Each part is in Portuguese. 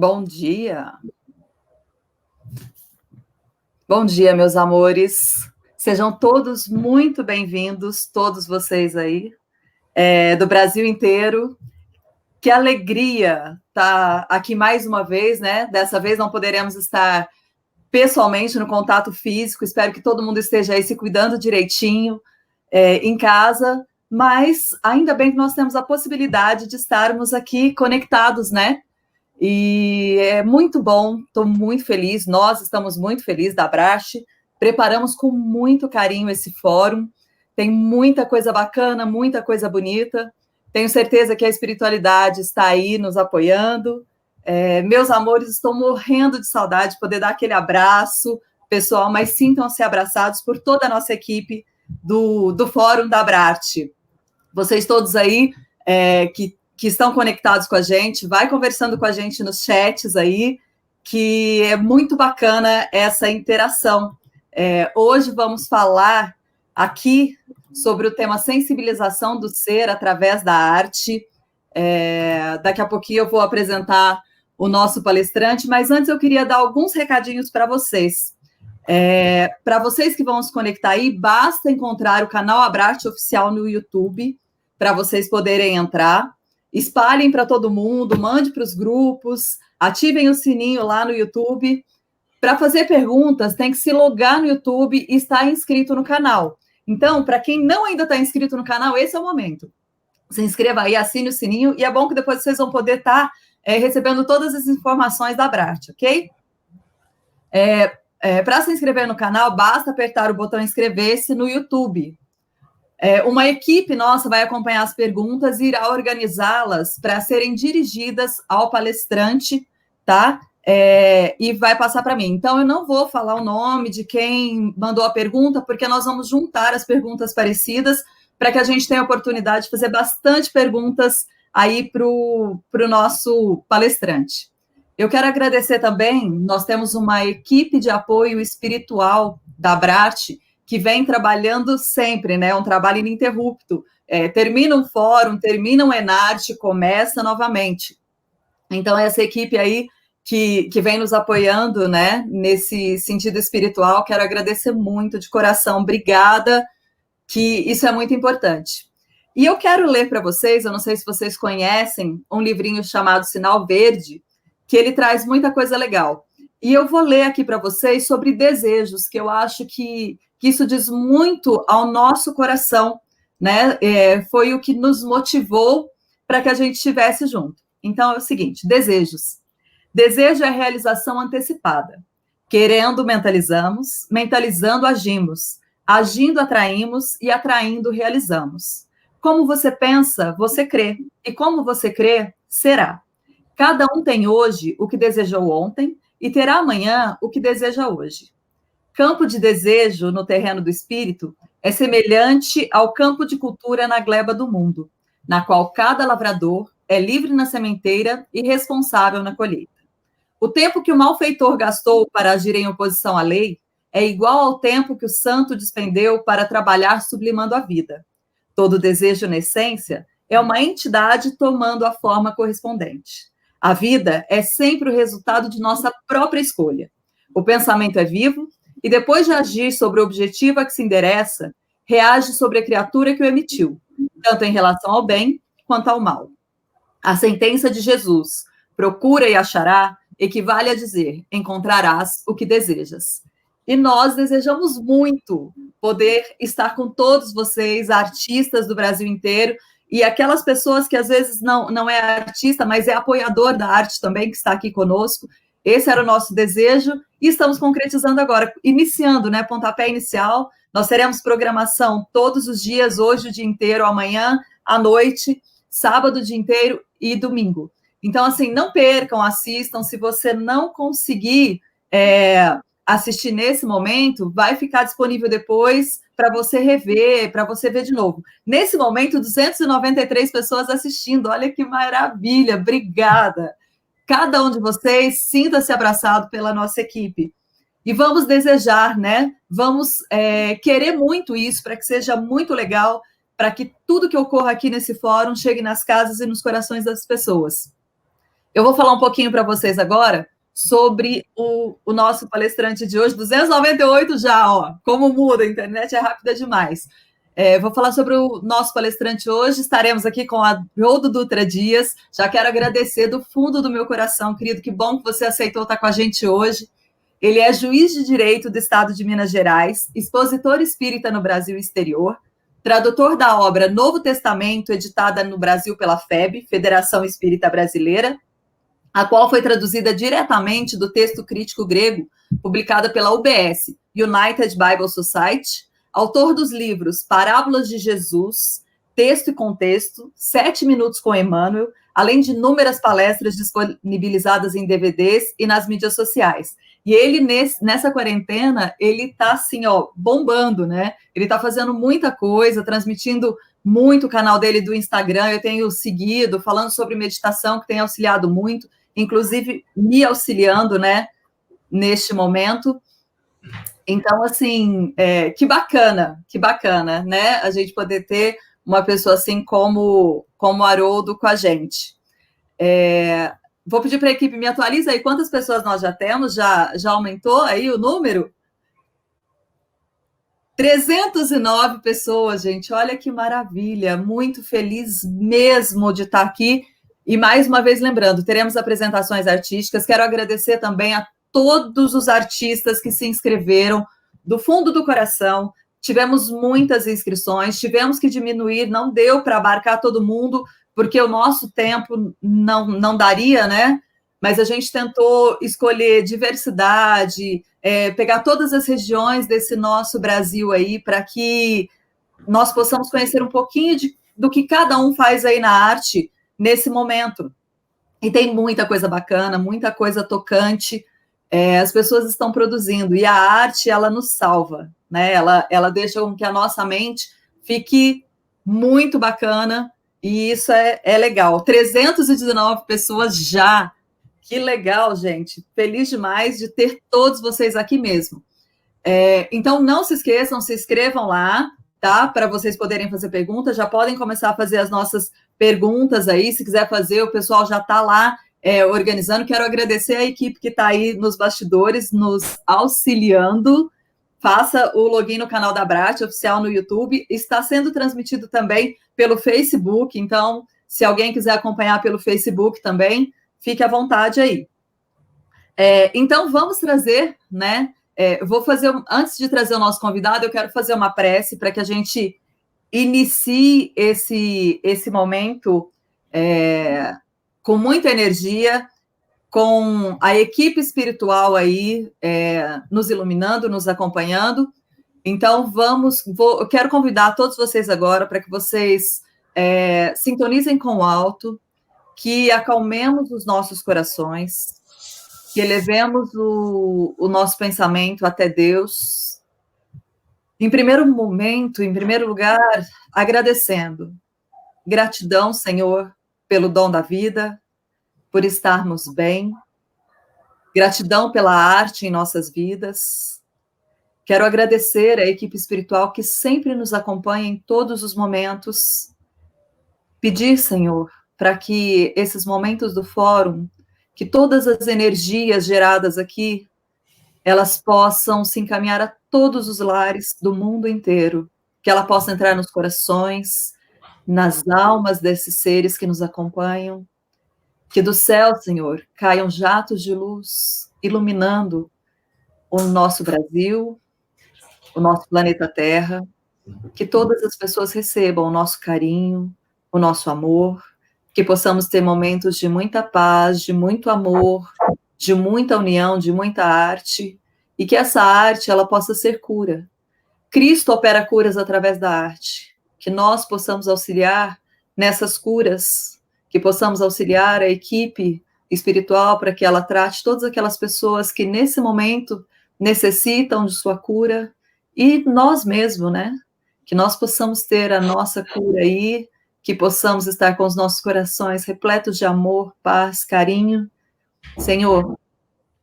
Bom dia. Bom dia, meus amores. Sejam todos muito bem-vindos, todos vocês aí, do Brasil inteiro. Que alegria estar aqui mais uma vez, né? Dessa vez não poderemos estar pessoalmente no contato físico. Espero que todo mundo esteja aí se cuidando direitinho em casa. Mas ainda bem que nós temos a possibilidade de estarmos aqui conectados, né? E é muito bom, estou muito feliz, nós estamos muito felizes da Abrache, preparamos com muito carinho esse fórum, tem muita coisa bacana, muita coisa bonita, tenho certeza que a espiritualidade está aí nos apoiando. Meus amores, estou morrendo de saudade de poder dar aquele abraço, pessoal, mas sintam-se abraçados por toda a nossa equipe do Fórum da Abrache. Vocês todos aí que estão conectados com a gente, vai conversando com a gente nos chats aí, que é muito bacana essa interação. Hoje vamos falar aqui sobre o tema sensibilização do ser através da arte. Daqui a pouquinho eu vou apresentar o nosso palestrante, mas antes eu queria dar alguns recadinhos para vocês. Para vocês que vão se conectar aí, basta encontrar o canal Abrache Oficial no YouTube, para vocês poderem entrar. Espalhem para todo mundo, mande para os grupos, ativem o sininho lá no YouTube. Para fazer perguntas, tem que se logar no YouTube e estar inscrito no canal. Então, para quem não ainda está inscrito no canal, esse é o momento. Se inscreva aí, assine o sininho, e é bom que depois vocês vão poder estar recebendo todas as informações da Abrache, ok? Para se inscrever no canal, basta apertar o botão inscrever-se no YouTube. Uma equipe nossa vai acompanhar as perguntas e irá organizá-las para serem dirigidas ao palestrante, tá? E vai passar para mim. Então, eu não vou falar o nome de quem mandou a pergunta, porque nós vamos juntar as perguntas parecidas para que a gente tenha a oportunidade de fazer bastante perguntas aí para o nosso palestrante. Eu quero agradecer também, nós temos uma equipe de apoio espiritual da Abrache, que vem trabalhando sempre, né? Um trabalho ininterrupto. Termina um fórum, termina um Enarte, começa novamente. Então, essa equipe aí que vem nos apoiando, né? Nesse sentido espiritual, quero agradecer muito de coração. Obrigada, que isso é muito importante. E eu quero ler para vocês, eu não sei se vocês conhecem, um livrinho chamado Sinal Verde, que ele traz muita coisa legal. E eu vou ler aqui para vocês sobre desejos, que eu acho que isso diz muito ao nosso coração, né? Foi o que nos motivou para que a gente estivesse junto. Então, é o seguinte, desejos. Desejo é a realização antecipada. Querendo, mentalizamos, mentalizando, agimos. Agindo, atraímos, e atraindo, realizamos. Como você pensa, você crê. E como você crê, será. Cada um tem hoje o que desejou ontem e terá amanhã o que deseja hoje. Campo de desejo no terreno do espírito é semelhante ao campo de cultura na gleba do mundo, na qual cada lavrador é livre na sementeira e responsável na colheita. O tempo que o malfeitor gastou para agir em oposição à lei é igual ao tempo que o santo despendeu para trabalhar sublimando a vida. Todo desejo, na essência, é uma entidade tomando a forma correspondente. A vida é sempre o resultado de nossa própria escolha. O pensamento é vivo e, depois de agir sobre o objetivo a que se endereça, reage sobre a criatura que o emitiu, tanto em relação ao bem quanto ao mal. A sentença de Jesus, procura e achará, equivale a dizer, encontrarás o que desejas. E nós desejamos muito poder estar com todos vocês, artistas do Brasil inteiro, e aquelas pessoas que às vezes não é artista, mas é apoiador da arte também, que está aqui conosco. Esse era o nosso desejo e estamos concretizando agora, iniciando, né, pontapé inicial. Nós teremos programação todos os dias, hoje o dia inteiro, amanhã, à noite, sábado o dia inteiro e domingo. Então, assim, não percam, assistam. Se você não conseguir assistir nesse momento, vai ficar disponível depois para você rever, para você ver de novo. Nesse momento, 293 pessoas assistindo. Olha que maravilha, obrigada. Cada um de vocês, sinta-se abraçado pela nossa equipe. E vamos desejar, né? Vamos querer muito isso para que seja muito legal, para que tudo que ocorra aqui nesse fórum chegue nas casas e nos corações das pessoas. Eu vou falar um pouquinho para vocês agora sobre o nosso palestrante de hoje, 298 já, ó, como muda, a internet é rápida demais. Vou falar sobre o nosso palestrante hoje, estaremos aqui com a Haroldo Dutra Dias, já quero agradecer do fundo do meu coração, querido, que bom que você aceitou estar com a gente hoje. Ele é juiz de direito do Estado de Minas Gerais, expositor espírita no Brasil e exterior, tradutor da obra Novo Testamento, editada no Brasil pela FEB, Federação Espírita Brasileira, a qual foi traduzida diretamente do texto crítico grego, publicada pela UBS, United Bible Society, autor dos livros Parábolas de Jesus, Texto e Contexto, 7 Minutos com Emmanuel, além de inúmeras palestras disponibilizadas em DVDs e nas mídias sociais. E ele, nessa quarentena, ele tá assim, ó, bombando, né? Ele tá fazendo muita coisa, transmitindo muito o canal dele do Instagram, eu tenho seguido, falando sobre meditação, que tem auxiliado muito, inclusive me auxiliando, né, neste momento. Então, assim, que bacana, né, a gente poder ter uma pessoa assim como o Haroldo com a gente. Vou pedir para a equipe, me atualiza aí quantas pessoas nós já temos, já aumentou aí o número? 309 pessoas, gente, olha que maravilha, muito feliz mesmo de estar aqui. E mais uma vez lembrando, teremos apresentações artísticas, quero agradecer também a todos os artistas que se inscreveram, do fundo do coração, tivemos muitas inscrições, tivemos que diminuir, não deu para abarcar todo mundo, porque o nosso tempo não daria, né? Mas a gente tentou escolher diversidade, pegar todas as regiões desse nosso Brasil aí, para que nós possamos conhecer um pouquinho do que cada um faz aí na arte nesse momento. E tem muita coisa bacana, muita coisa tocante, as pessoas estão produzindo, e a arte, ela nos salva, né? Ela deixa com que a nossa mente fique muito bacana, e isso é legal. 319 pessoas já, que legal, gente. Feliz demais de ter todos vocês aqui mesmo. Então, não se esqueçam, se inscrevam lá, tá? Para vocês poderem fazer perguntas, já podem começar a fazer as nossas perguntas aí, se quiser fazer, o pessoal já está lá organizando. Quero agradecer a equipe que está aí nos bastidores, nos auxiliando. Faça o login no canal da Brat, oficial no YouTube. Está sendo transmitido também pelo Facebook, então, se alguém quiser acompanhar pelo Facebook também, fique à vontade aí. Então, vamos trazer, né? Antes de trazer o nosso convidado, eu quero fazer uma prece para que a gente inicie esse momento com muita energia, com a equipe espiritual aí nos iluminando, nos acompanhando. Então, eu quero convidar todos vocês agora para que vocês sintonizem com o alto, que acalmemos os nossos corações, que elevemos o nosso pensamento até Deus. Em primeiro lugar, agradecendo. Gratidão, Senhor, pelo dom da vida, por estarmos bem. Gratidão pela arte em nossas vidas. Quero agradecer à equipe espiritual que sempre nos acompanha em todos os momentos. Pedir, Senhor, para que esses momentos do fórum, que todas as energias geradas aqui, elas possam se encaminhar a todos os lares do mundo inteiro, que ela possa entrar nos corações, nas almas desses seres que nos acompanham, que do céu, Senhor, caiam jatos de luz, iluminando o nosso Brasil, o nosso planeta Terra, que todas as pessoas recebam o nosso carinho, o nosso amor, que possamos ter momentos de muita paz, de muito amor, de muita união, de muita arte, e que essa arte ela possa ser cura. Cristo opera curas através da arte, que nós possamos auxiliar nessas curas, que possamos auxiliar a equipe espiritual para que ela trate todas aquelas pessoas que nesse momento necessitam de sua cura, e nós mesmos, né? Que nós possamos ter a nossa cura aí, que possamos estar com os nossos corações repletos de amor, paz, carinho. Senhor,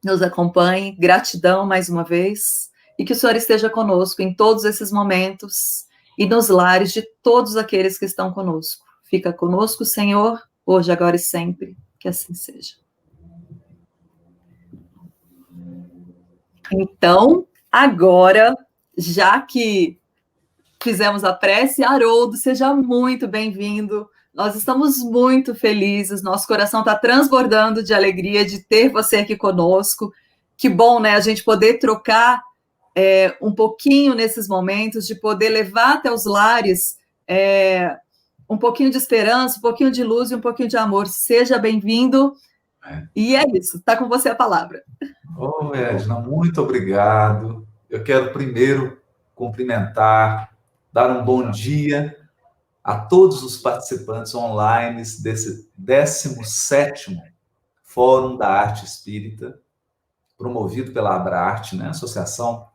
nos acompanhe, gratidão mais uma vez, e que o Senhor esteja conosco em todos esses momentos e nos lares de todos aqueles que estão conosco. Fica conosco, Senhor, hoje, agora e sempre. Que Que assim seja. Então, agora, já que fizemos a prece, Haroldo, seja muito bem-vindo. Nós estamos muito felizes, nosso coração está transbordando de alegria de ter você aqui conosco. Que bom, né, a gente poder trocar um pouquinho nesses momentos, de poder levar até os lares um pouquinho de esperança, um pouquinho de luz e um pouquinho de amor. Seja bem-vindo. E é isso, está com você a palavra. Oh, Edna, muito obrigado. Eu quero primeiro cumprimentar, dar um bom dia a todos os participantes online desse 17º Fórum da Arte Espírita, promovido pela Abrarte, né? Associação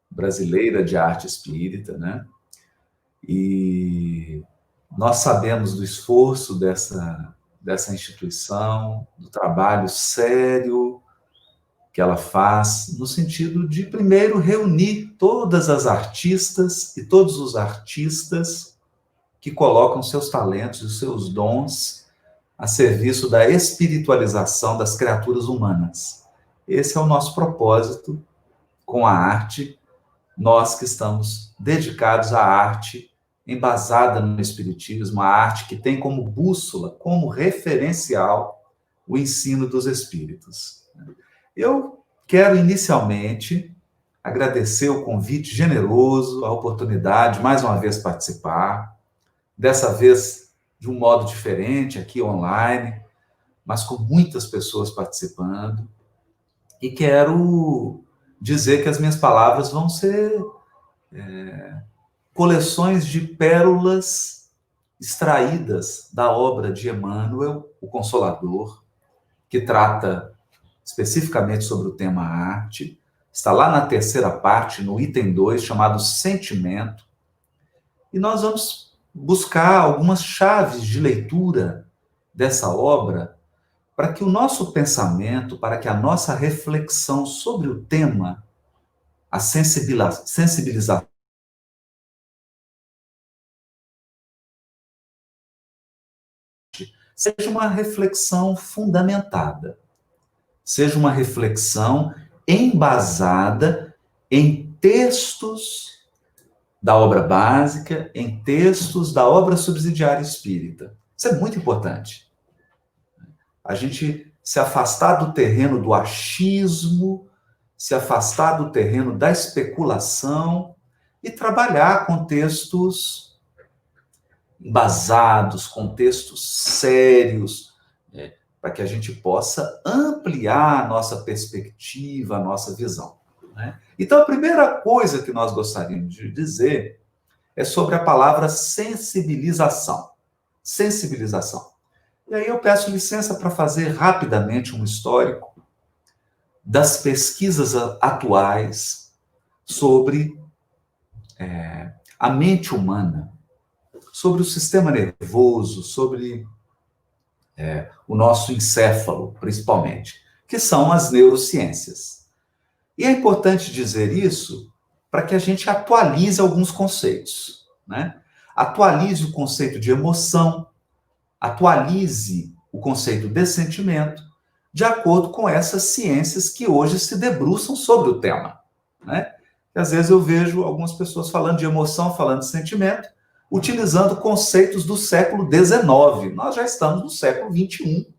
Brasileira de Arte Espírita, né? E nós sabemos do esforço dessa instituição, do trabalho sério que ela faz, no sentido de, primeiro, reunir todas as artistas e todos os artistas que colocam seus talentos e seus dons a serviço da espiritualização das criaturas humanas. Esse é o nosso propósito com a arte, nós que estamos dedicados à arte embasada no Espiritismo, a arte que tem como bússola, como referencial, o ensino dos Espíritos. Eu quero inicialmente agradecer o convite generoso, a oportunidade, mais uma vez, participar, dessa vez de um modo diferente, aqui online, mas com muitas pessoas participando. E quero dizer que as minhas palavras vão ser coleções de pérolas extraídas da obra de Emmanuel, o Consolador, que trata especificamente sobre o tema arte. Está lá na terceira parte, no item 2, chamado Sentimento. E nós vamos buscar algumas chaves de leitura dessa obra para que o nosso pensamento, para que a nossa reflexão sobre o tema, a sensibilização, seja uma reflexão fundamentada, seja uma reflexão embasada em textos da obra básica, em textos da obra subsidiária espírita. Isso é muito importante. A gente se afastar do terreno do achismo, se afastar do terreno da especulação e trabalhar com textos embasados, com textos sérios, para que a gente possa ampliar a nossa perspectiva, a nossa visão. Né? Então, a primeira coisa que nós gostaríamos de dizer é sobre a palavra sensibilização. Sensibilização. E aí eu peço licença para fazer rapidamente um histórico das pesquisas atuais sobre a mente humana, sobre o sistema nervoso, sobre o nosso encéfalo, principalmente, que são as neurociências. E é importante dizer isso para que a gente atualize alguns conceitos, né? Atualize o conceito de emoção, atualize o conceito de sentimento, de acordo com essas ciências que hoje se debruçam sobre o tema, né? E às vezes eu vejo algumas pessoas falando de emoção, falando de sentimento, utilizando conceitos do século XIX. Nós já estamos no século XXI.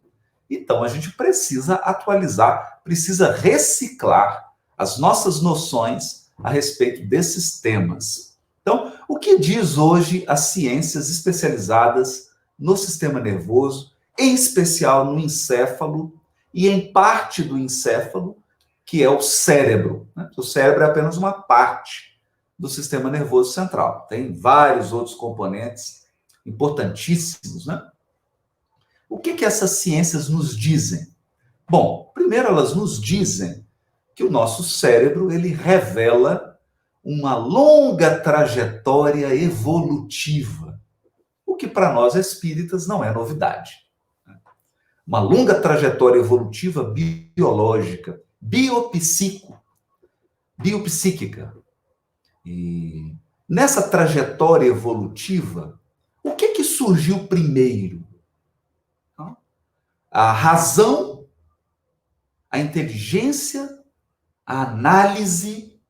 Então, a gente precisa atualizar, precisa reciclar as nossas noções a respeito desses temas. Então, o que diz hoje as ciências especializadas no sistema nervoso, em especial no encéfalo e em parte do encéfalo, que é o cérebro, né? O cérebro é apenas uma parte do sistema nervoso central. Tem vários outros componentes importantíssimos, né? O que essas ciências nos dizem? Bom, primeiro elas nos dizem que o nosso cérebro, ele revela uma longa trajetória evolutiva, o que para nós espíritas não é novidade. Uma longa trajetória evolutiva biológica, biopsíquica. E nessa trajetória evolutiva, o que surgiu primeiro? a razão, a inteligência, a análise,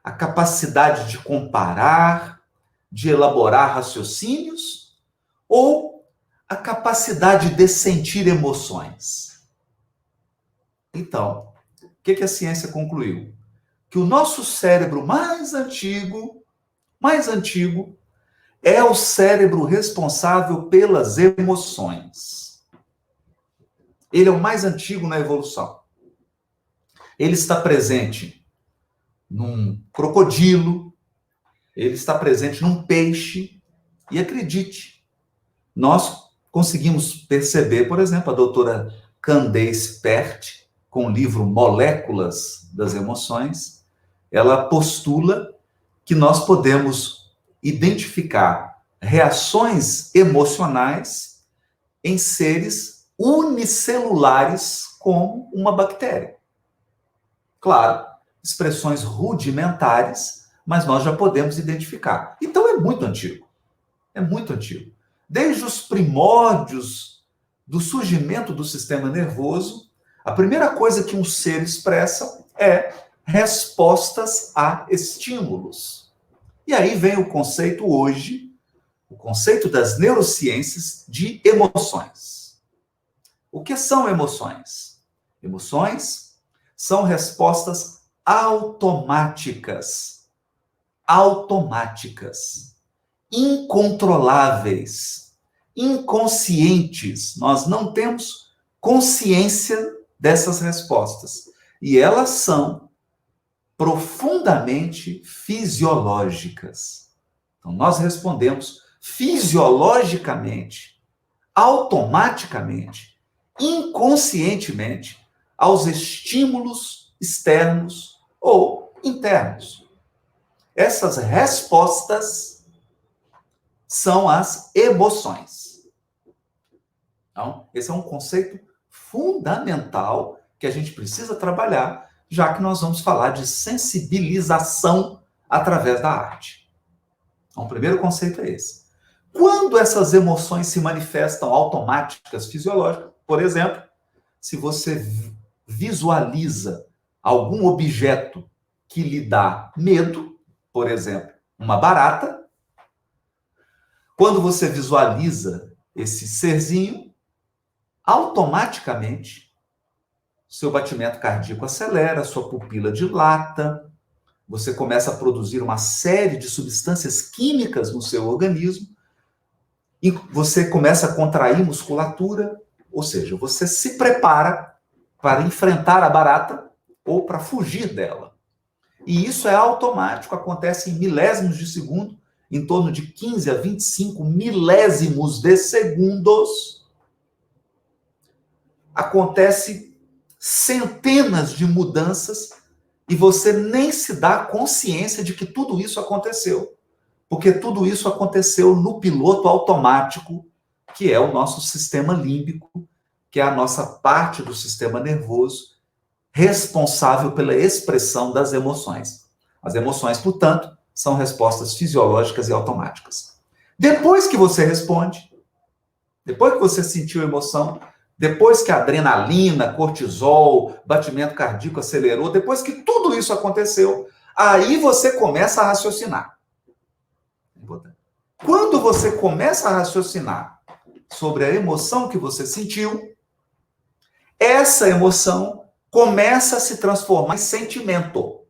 a capacidade de comparar, de elaborar raciocínios, ou a capacidade de sentir emoções? Então, o que a ciência concluiu? Que o nosso cérebro mais antigo, é o cérebro responsável pelas emoções. Ele é o mais antigo na evolução. Ele está presente num crocodilo, ele está presente num peixe, e acredite, nós conseguimos perceber, por exemplo, a doutora Candace Pert, com o livro Moléculas das Emoções, ela postula que nós podemos identificar reações emocionais em seres unicelulares como uma bactéria. Claro, expressões rudimentares, mas nós já podemos identificar. Então é muito antigo. É muito antigo. Desde os primórdios do surgimento do sistema nervoso, a primeira coisa que um ser expressa é respostas a estímulos. E aí vem o conceito hoje, o conceito das neurociências de emoções. O que são emoções? Emoções são respostas automáticas, incontroláveis, inconscientes. Nós não temos consciência dessas respostas. E elas são profundamente fisiológicas. Então, nós respondemos fisiologicamente, automaticamente, inconscientemente, aos estímulos externos ou internos. Essas respostas são as emoções. Então, esse é um conceito fundamental que a gente precisa trabalhar, já que nós vamos falar de sensibilização através da arte. Então, o primeiro conceito é esse. Quando essas emoções se manifestam automáticas, fisiológicas, por exemplo, se você visualiza algum objeto que lhe dá medo, por exemplo, uma barata, quando você visualiza esse serzinho, automaticamente seu batimento cardíaco acelera, sua pupila dilata, você começa a produzir uma série de substâncias químicas no seu organismo, e você começa a contrair musculatura, ou seja, você se prepara para enfrentar a barata ou para fugir dela. E isso é automático, acontece em milésimos de segundo, em torno de 15 a 25 milésimos de segundos. Acontece centenas de mudanças e você nem se dá consciência de que tudo isso aconteceu. Porque tudo isso aconteceu no piloto automático, que é o nosso sistema límbico, que é a nossa parte do sistema nervoso, responsável pela expressão das emoções. As emoções, portanto, são respostas fisiológicas e automáticas. Depois que você responde, depois que você sentiu emoção, depois que a adrenalina, cortisol, batimento cardíaco acelerou, depois que tudo isso aconteceu, aí você começa a raciocinar. Quando você começa a raciocinar sobre a emoção que você sentiu, essa emoção começa a se transformar em sentimento.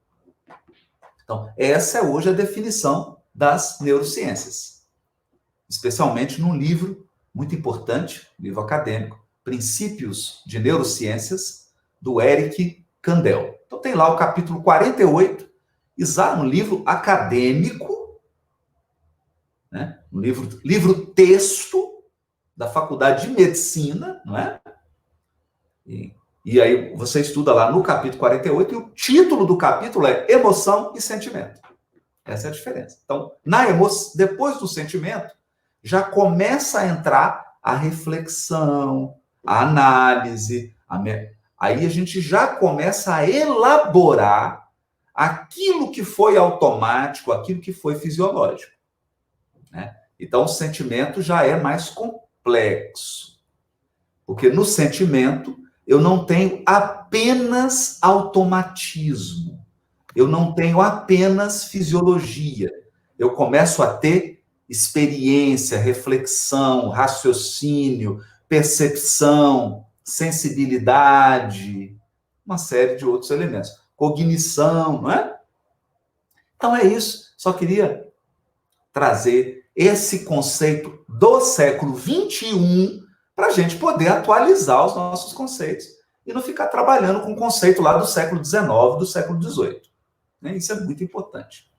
Então, essa é hoje a definição das neurociências. Especialmente num livro muito importante, livro acadêmico, Princípios de Neurociências, do Eric Kandel. Então, tem lá o capítulo 48, um livro acadêmico, né? Um livro-texto da Faculdade de Medicina, não é? E aí você estuda lá no capítulo 48, e o título do capítulo é Emoção e Sentimento. Essa é a diferença. Então, depois do sentimento, já começa a entrar a reflexão, a análise, aí a gente já começa a elaborar aquilo que foi automático, aquilo que foi fisiológico, né? Então, o sentimento já é mais complexo. Porque no sentimento, eu não tenho apenas automatismo. Eu não tenho apenas fisiologia. Eu começo a ter experiência, reflexão, raciocínio, percepção, sensibilidade, uma série de outros elementos. Cognição, não é? Então é isso. Só queria trazer esse conceito do século XXI para a gente poder atualizar os nossos conceitos e não ficar trabalhando com o conceito lá do século XIX, do século XVIII. Isso é muito importante.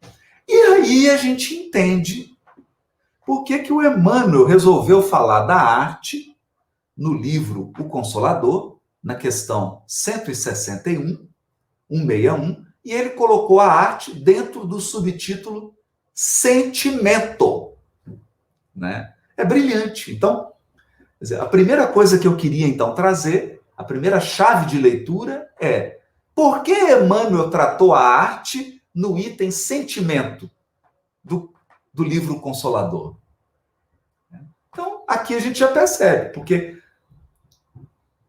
E aí a gente entende por que o Emmanuel resolveu falar da arte no livro O Consolador, na questão 161, 161, e ele colocou a arte dentro do subtítulo sentimento. Né? É brilhante. Então, quer dizer, a primeira coisa que eu queria, então, trazer, a primeira chave de leitura é por que Emmanuel tratou a arte no item sentimento do livro Consolador? Então, aqui a gente já percebe, porque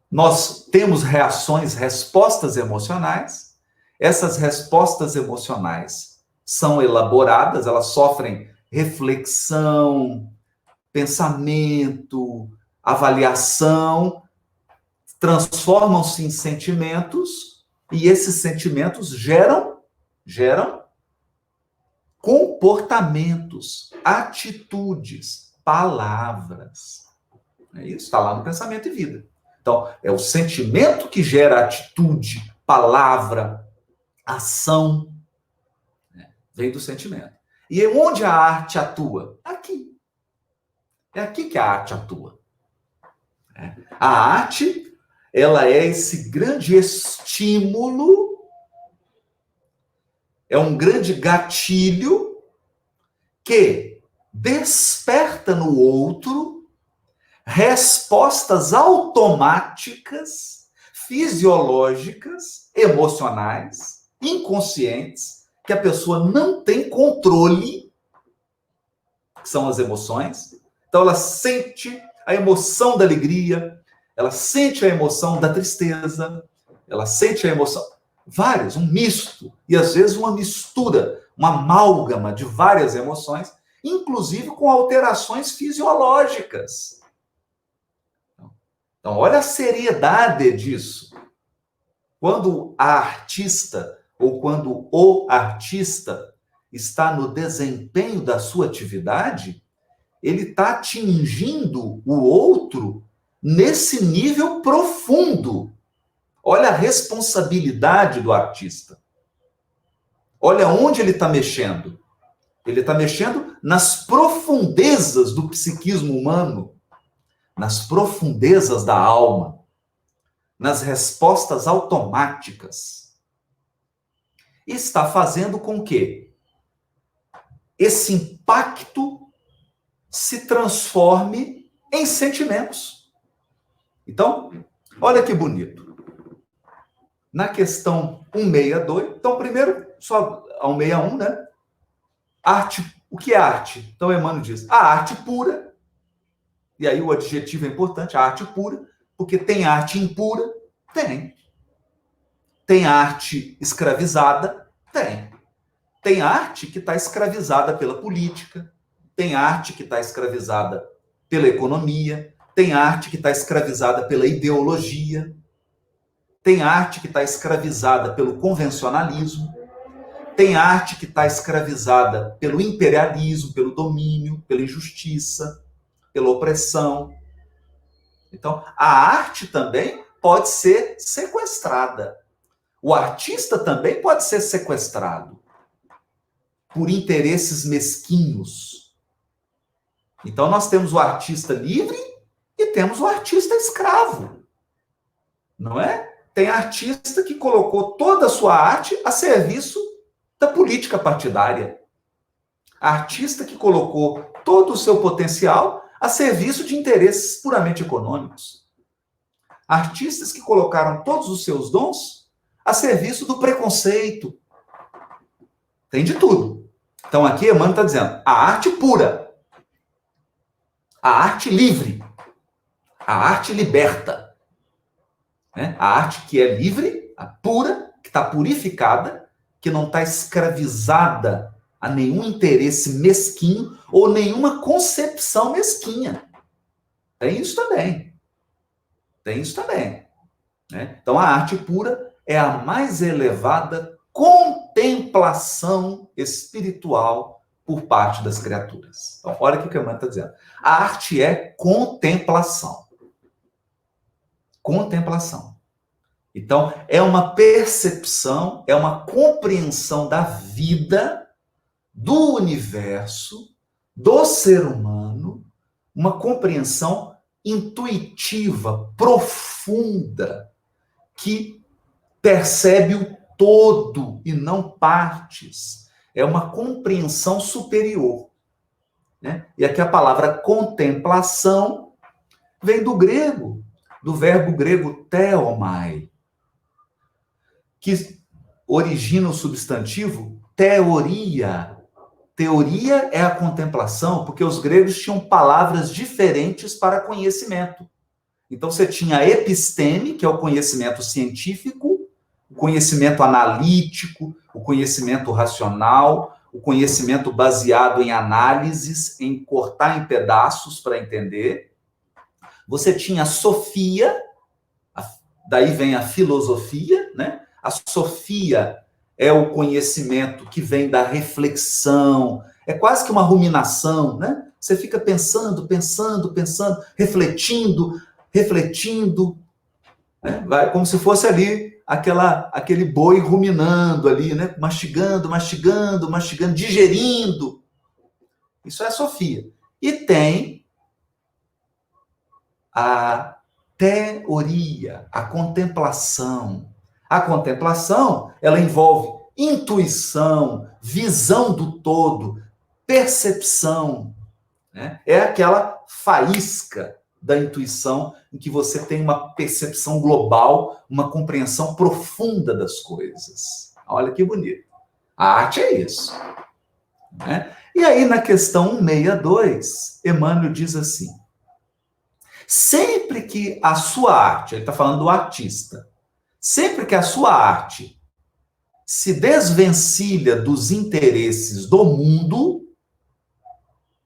nós temos reações, respostas emocionais, essas respostas emocionais são elaboradas, elas sofrem reflexão, pensamento, avaliação, transformam-se em sentimentos, e esses sentimentos geram comportamentos, atitudes, palavras. É isso, está lá no Pensamento e Vida. Então, é o sentimento que gera atitude, palavra, ação. Vem do sentimento. E onde a arte atua? Aqui. É aqui que a arte atua. A arte, ela é esse grande estímulo, é um grande gatilho que desperta no outro respostas automáticas, fisiológicas, emocionais, inconscientes, que a pessoa não tem controle, que são as emoções. Então ela sente a emoção da alegria, ela sente a emoção da tristeza, ela sente a emoção, várias, um misto, e às vezes uma mistura, uma amálgama de várias emoções, inclusive com alterações fisiológicas. Então, olha a seriedade disso. Quando a artista, ou quando o artista está no desempenho da sua atividade, ele está atingindo o outro nesse nível profundo. Olha a responsabilidade do artista. Olha onde ele está mexendo. Ele está mexendo nas profundezas do psiquismo humano, nas profundezas da alma, nas respostas automáticas. E está fazendo com que esse impacto se transforme em sentimentos. Então, olha que bonito. Na questão 162, então primeiro, só a 161, né? Arte, o que é arte? Então Emmanuel diz, a arte pura, e aí o adjetivo é importante, a arte pura, porque tem arte impura? Tem. Tem arte escravizada? Tem. Tem arte que está escravizada pela política, tem arte que está escravizada pela economia, tem arte que está escravizada pela ideologia, tem arte que está escravizada pelo convencionalismo, tem arte que está escravizada pelo imperialismo, pelo domínio, pela injustiça, pela opressão. Então, a arte também pode ser sequestrada. O artista também pode ser sequestrado por interesses mesquinhos. Então, nós temos o artista livre e temos o artista escravo. Não é? Tem artista que colocou toda a sua arte a serviço da política partidária. Artista que colocou todo o seu potencial a serviço de interesses puramente econômicos. Artistas que colocaram todos os seus dons a serviço do preconceito. Tem de tudo. Então aqui Emmanuel está dizendo, a arte pura, a arte livre, A arte liberta, né? A arte que é livre, a pura, que está purificada, que não está escravizada a nenhum interesse mesquinho ou nenhuma concepção mesquinha. Tem isso também. Tem isso também. Né? Então, a arte pura é a mais elevada contemplação espiritual por parte das criaturas. Então, olha o que a Emmanuel está dizendo. A arte é contemplação. Contemplação. Então, é uma percepção, é uma compreensão da vida, do universo, do ser humano, uma compreensão intuitiva, profunda, que percebe o todo e não partes. É uma compreensão superior. Né? E aqui a palavra contemplação vem do grego, do verbo grego theomai, que origina o substantivo teoria. Teoria é a contemplação, porque os gregos tinham palavras diferentes para conhecimento. Então você tinha a episteme, que é o conhecimento científico, o conhecimento analítico, o conhecimento racional, o conhecimento baseado em análises, em cortar em pedaços para entender. Você tinha a sofia, daí vem a filosofia, né? A sofia é o conhecimento que vem da reflexão, é quase que uma ruminação, né? Você fica pensando, refletindo, né? Vai como se fosse ali aquele boi ruminando ali, né? Mastigando, digerindo. Isso é a sofia. E tem a teoria, a contemplação. A contemplação, ela envolve intuição, visão do todo, percepção. Né? É aquela faísca da intuição em que você tem uma percepção global, uma compreensão profunda das coisas. Olha que bonito. A arte é isso. Né? E aí, na questão 162, Emmanuel diz assim: sempre que a sua arte, ele está falando do artista, sempre que a sua arte se desvencilha dos interesses do mundo,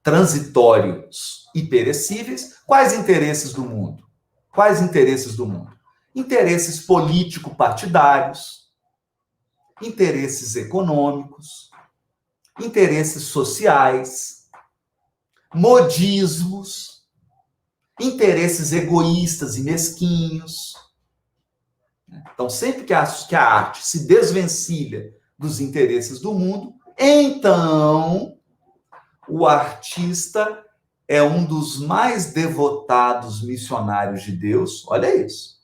transitórios e perecíveis, quais interesses do mundo? Quais interesses do mundo? Interesses político-partidários, interesses econômicos, interesses sociais, modismos, interesses egoístas e mesquinhos. Então, sempre que a arte se desvencilha dos interesses do mundo, então o artista é um dos mais devotados missionários de Deus. Olha isso.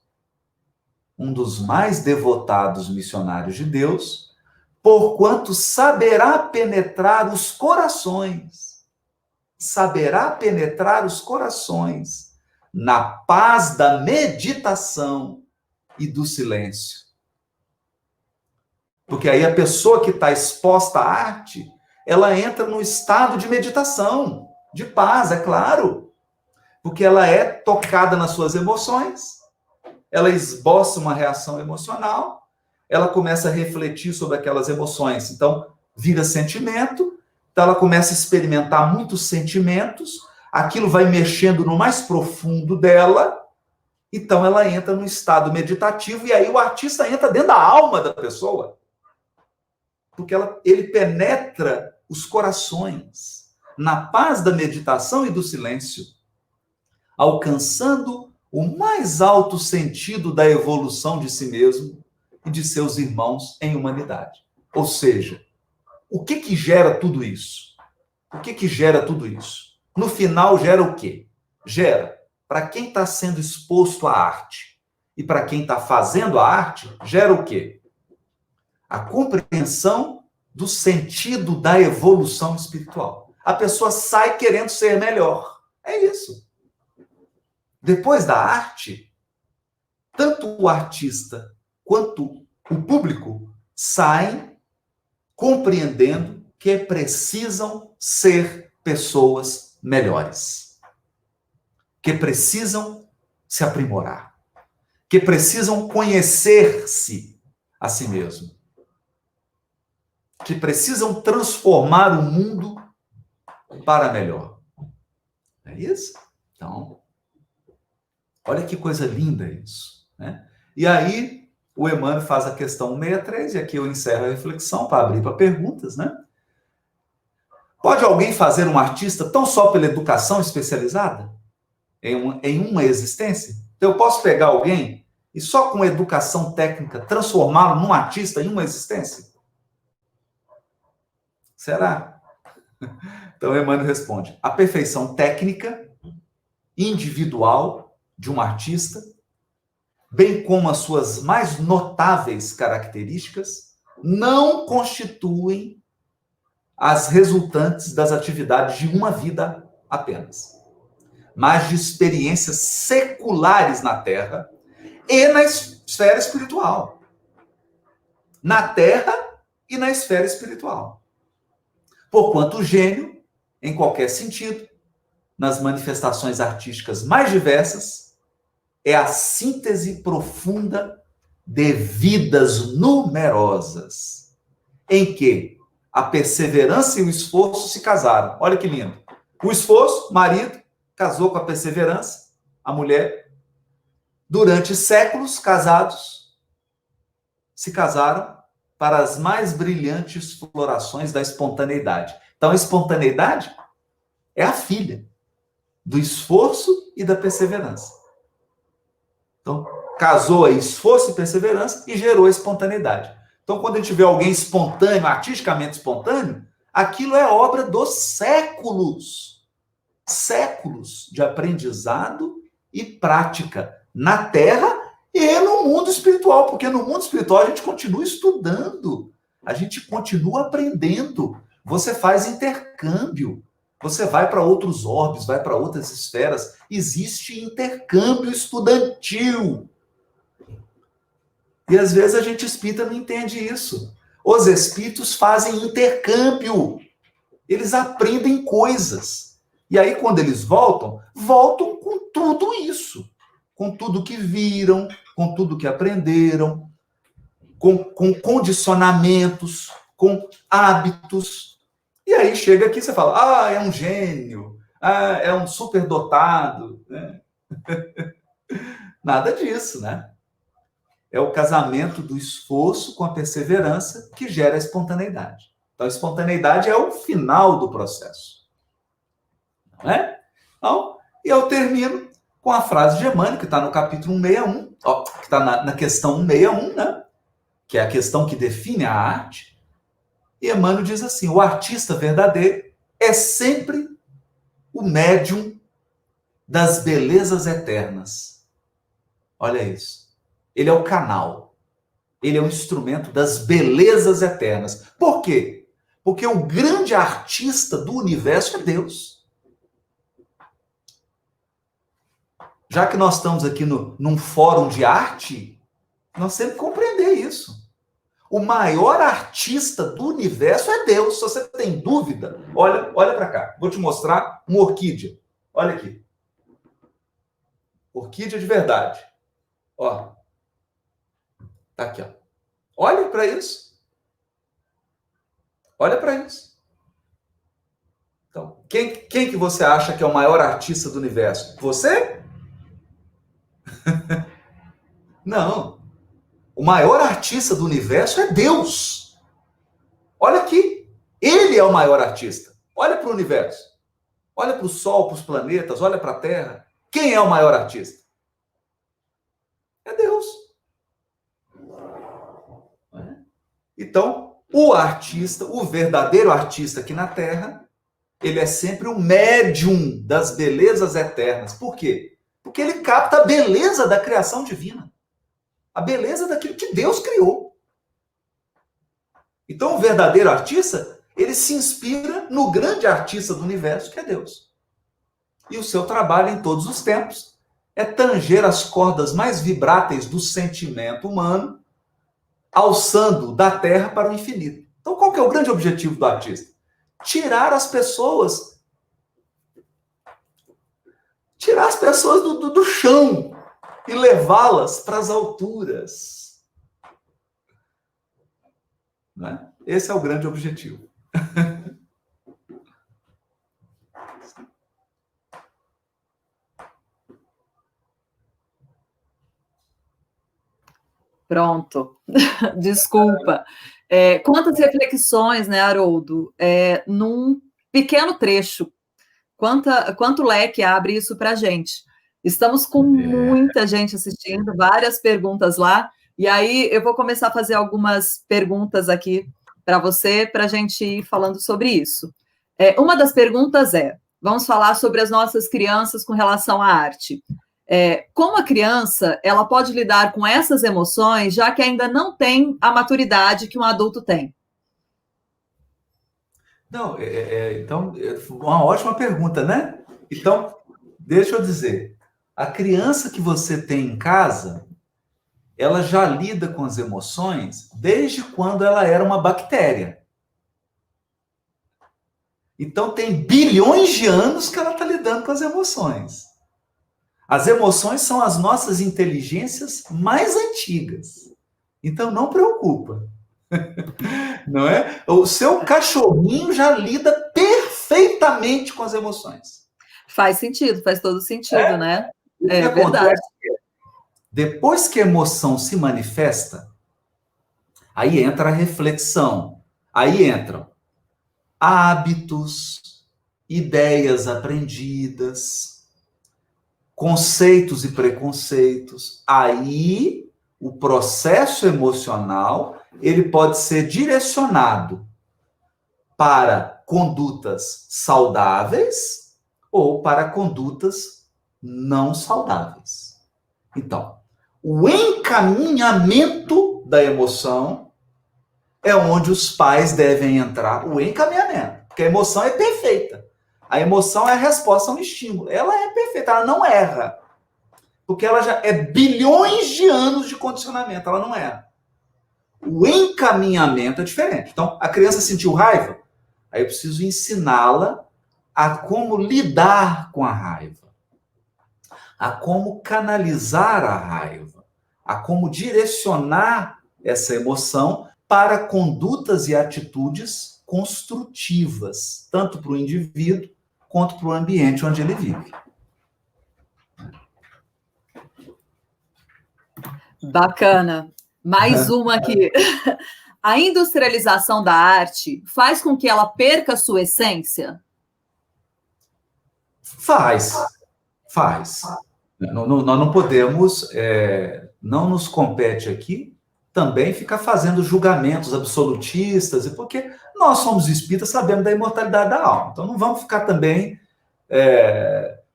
Um dos mais devotados missionários de Deus, porquanto saberá penetrar os corações. Saberá penetrar os corações na paz da meditação e do silêncio. Porque aí a pessoa que está exposta à arte, ela entra num estado de meditação, de paz, é claro. Porque ela é tocada nas suas emoções, ela esboça uma reação emocional, ela começa a refletir sobre aquelas emoções. Então, vira sentimento, então ela começa a experimentar muitos sentimentos, aquilo vai mexendo no mais profundo dela. Então, ela entra no estado meditativo e aí o artista entra dentro da alma da pessoa. Porque ele penetra os corações na paz da meditação e do silêncio, alcançando o mais alto sentido da evolução de si mesmo e de seus irmãos em humanidade. Ou seja, o que gera tudo isso? O que gera tudo isso? No final, gera o quê? Gera, para quem está sendo exposto à arte e para quem está fazendo a arte, gera o quê? A compreensão do sentido da evolução espiritual. A pessoa sai querendo ser melhor. É isso. Depois da arte, tanto o artista quanto o público saem compreendendo que precisam ser pessoas melhores. Que precisam se aprimorar, que precisam conhecer-se a si mesmo, que precisam transformar o mundo para melhor. É isso? Então, olha que coisa linda isso, né? E aí, o Emmanuel faz a questão 163, e aqui eu encerro a reflexão para abrir para perguntas, né? Pode alguém fazer um artista tão só pela educação especializada? Em uma existência? Então, eu posso pegar alguém e só com educação técnica transformá-lo num artista em uma existência? Será? Então, Emmanuel responde: a perfeição técnica, individual de um artista, bem como as suas mais notáveis características, não constituem as resultantes das atividades de uma vida apenas, mas de experiências seculares na Terra e na esfera espiritual. Na Terra e na esfera espiritual. Porquanto o gênio, em qualquer sentido, nas manifestações artísticas mais diversas, é a síntese profunda de vidas numerosas, em que a perseverança e o esforço se casaram. Olha que lindo. O esforço, marido, casou com a perseverança, a mulher. Durante séculos, casados, se casaram para as mais brilhantes florações da espontaneidade. Então, a espontaneidade é a filha do esforço e da perseverança. Então, casou aí esforço e perseverança e gerou a espontaneidade. Então, quando a gente vê alguém espontâneo, artisticamente espontâneo, aquilo é obra dos séculos. Séculos de aprendizado e prática na Terra e no mundo espiritual, porque no mundo espiritual a gente continua estudando, a gente continua aprendendo. Você faz intercâmbio, você vai para outros orbes, vai para outras esferas. Existe intercâmbio estudantil. E às vezes a gente espírita não entende isso. Os espíritos fazem intercâmbio. Eles aprendem coisas. E aí, quando eles voltam, voltam com tudo isso. Com tudo que viram, com tudo que aprenderam, com condicionamentos, com hábitos. E aí chega aqui e você fala, é um gênio, é um superdotado. Né? Nada disso, né? É o casamento do esforço com a perseverança que gera a espontaneidade. Então, a espontaneidade é o final do processo. Não é? Então, e eu termino com a frase de Emmanuel, que está no capítulo 161, que está na questão 161, né? Que é a questão que define a arte. E Emmanuel diz assim, o artista verdadeiro é sempre o médium das belezas eternas. Olha isso. Ele é o canal. Ele é o instrumento das belezas eternas. Por quê? Porque o grande artista do universo é Deus. Já que nós estamos aqui num fórum de arte, nós temos que compreender isso. O maior artista do universo é Deus. Se você tem dúvida, olha para cá. Vou te mostrar uma orquídea. Olha aqui. Orquídea de verdade. Ó. Tá aqui, ó. Olha para isso. Olha para isso. Então, quem que você acha que é o maior artista do universo? Você? Não. O maior artista do universo é Deus. Olha aqui. Ele é o maior artista. Olha para o universo. Olha para o Sol, para os planetas, olha para a Terra. Quem é o maior artista? É Deus. Então, o artista, o verdadeiro artista aqui na Terra, ele é sempre o médium das belezas eternas. Por quê? Porque ele capta a beleza da criação divina. A beleza daquilo que Deus criou. Então, o verdadeiro artista, ele se inspira no grande artista do universo, que é Deus. E o seu trabalho em todos os tempos é tanger as cordas mais vibráteis do sentimento humano, alçando da terra para o infinito. Então, qual que é o grande objetivo do artista? Tirar as pessoas do chão, e levá-las para as alturas. Né? Esse é o grande objetivo. Pronto. Desculpa. Quantas reflexões, né, Haroldo? Num pequeno trecho. Quanto leque abre isso para a gente? Estamos com muita gente assistindo, várias perguntas lá, e aí eu vou começar a fazer algumas perguntas aqui para você, para a gente ir falando sobre isso. Uma das perguntas vamos falar sobre as nossas crianças com relação à arte. Como a criança, ela pode lidar com essas emoções, já que ainda não tem a maturidade que um adulto tem? Não, então, uma ótima pergunta, né? Então, deixa eu dizer, a criança que você tem em casa, ela já lida com as emoções desde quando ela era uma bactéria. Então, tem bilhões de anos que ela está lidando com as emoções. As emoções são as nossas inteligências mais antigas. Então, não preocupa. Não é? O seu cachorrinho já lida perfeitamente com as emoções. Faz sentido, faz todo sentido, né? O que verdade. acontece depois que a emoção se manifesta, aí entra a reflexão, aí entram hábitos, ideias aprendidas, conceitos e preconceitos. Aí o processo emocional, ele pode ser direcionado para condutas saudáveis ou para condutas não saudáveis. Então, o encaminhamento da emoção é onde os pais devem entrar, o encaminhamento, porque a emoção é perfeita. A emoção é a resposta a um estímulo. Ela é perfeita, ela não erra. Porque ela já é bilhões de anos de condicionamento, ela não erra. O encaminhamento é diferente. Então, a criança sentiu raiva, aí eu preciso ensiná-la a como lidar com a raiva, a como canalizar a raiva, a como direcionar essa emoção para condutas e atitudes construtivas, tanto para o indivíduo quanto para o ambiente onde ele vive. Bacana. Mais uma aqui. A industrialização da arte faz com que ela perca a sua essência? Faz. Nós não podemos, não nos compete aqui também ficar fazendo julgamentos absolutistas, porque nós somos espíritas, sabemos da imortalidade da alma. Então não vamos ficar também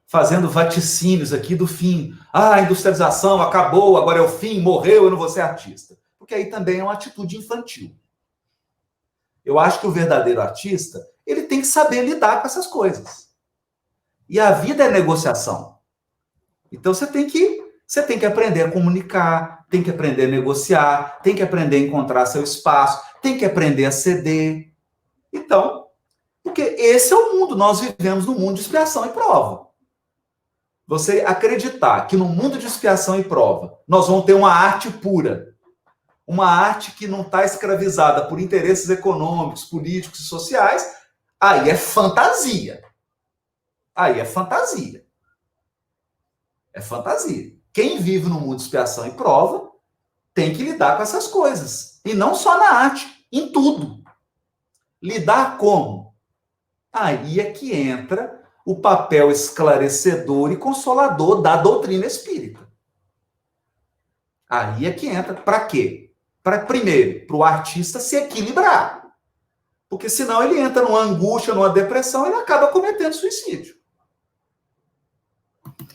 fazendo vaticínios aqui do fim. Ah, a industrialização acabou, agora é o fim, morreu, eu não vou ser artista. Porque aí também é uma atitude infantil. Eu acho que o verdadeiro artista, ele tem que saber lidar com essas coisas. E a vida é negociação. Então você tem que aprender a comunicar, tem que aprender a negociar, tem que aprender a encontrar seu espaço, tem que aprender a ceder. Então, porque esse é o mundo, nós vivemos num mundo de expiação e prova. Você acreditar que no mundo de expiação e prova nós vamos ter uma arte pura, uma arte que não está escravizada por interesses econômicos, políticos e sociais, aí é fantasia. Aí é fantasia. É fantasia. Quem vive no mundo de expiação e prova tem que lidar com essas coisas. E não só na arte, em tudo. Lidar como? Aí é que entra o papel esclarecedor e consolador da doutrina espírita. Aí é que entra. Para quê? Primeiro, para o artista se equilibrar. Porque senão ele entra numa angústia, numa depressão, ele acaba cometendo suicídio.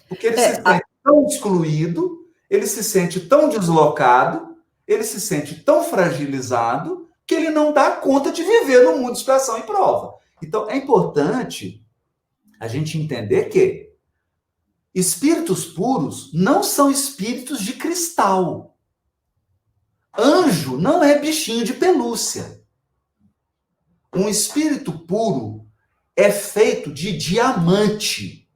Porque ele se sente tão excluído, ele se sente tão deslocado, ele se sente tão fragilizado, que ele não dá conta de viver no mundo de expiação e prova. Então, é importante a gente entender que espíritos puros não são espíritos de cristal. Anjo não é bichinho de pelúcia. Um espírito puro é feito de diamante.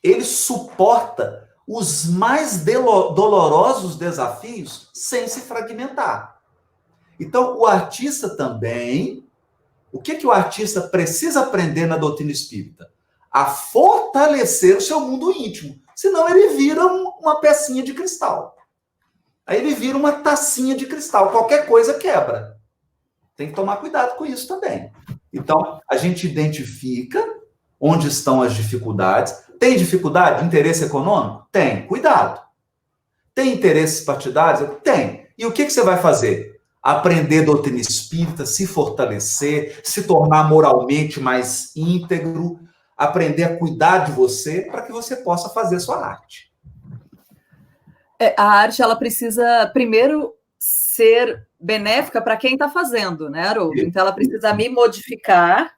Ele suporta os mais dolorosos desafios sem se fragmentar. Então, o artista também, o que o artista precisa aprender na doutrina espírita? A fortalecer o seu mundo íntimo. Senão ele vira uma pecinha de cristal. Aí ele vira uma tacinha de cristal. Qualquer coisa quebra. Tem que tomar cuidado com isso também. Então, a gente identifica onde estão as dificuldades. Tem dificuldade? Interesse econômico? Tem. Cuidado. Tem interesses partidários? Tem. E o que você vai fazer? Aprender doutrina espírita, se fortalecer, se tornar moralmente mais íntegro, aprender a cuidar de você para que você possa fazer sua arte. A arte, ela precisa, primeiro, ser benéfica para quem está fazendo, né, Haroldo? Então, ela precisa me modificar,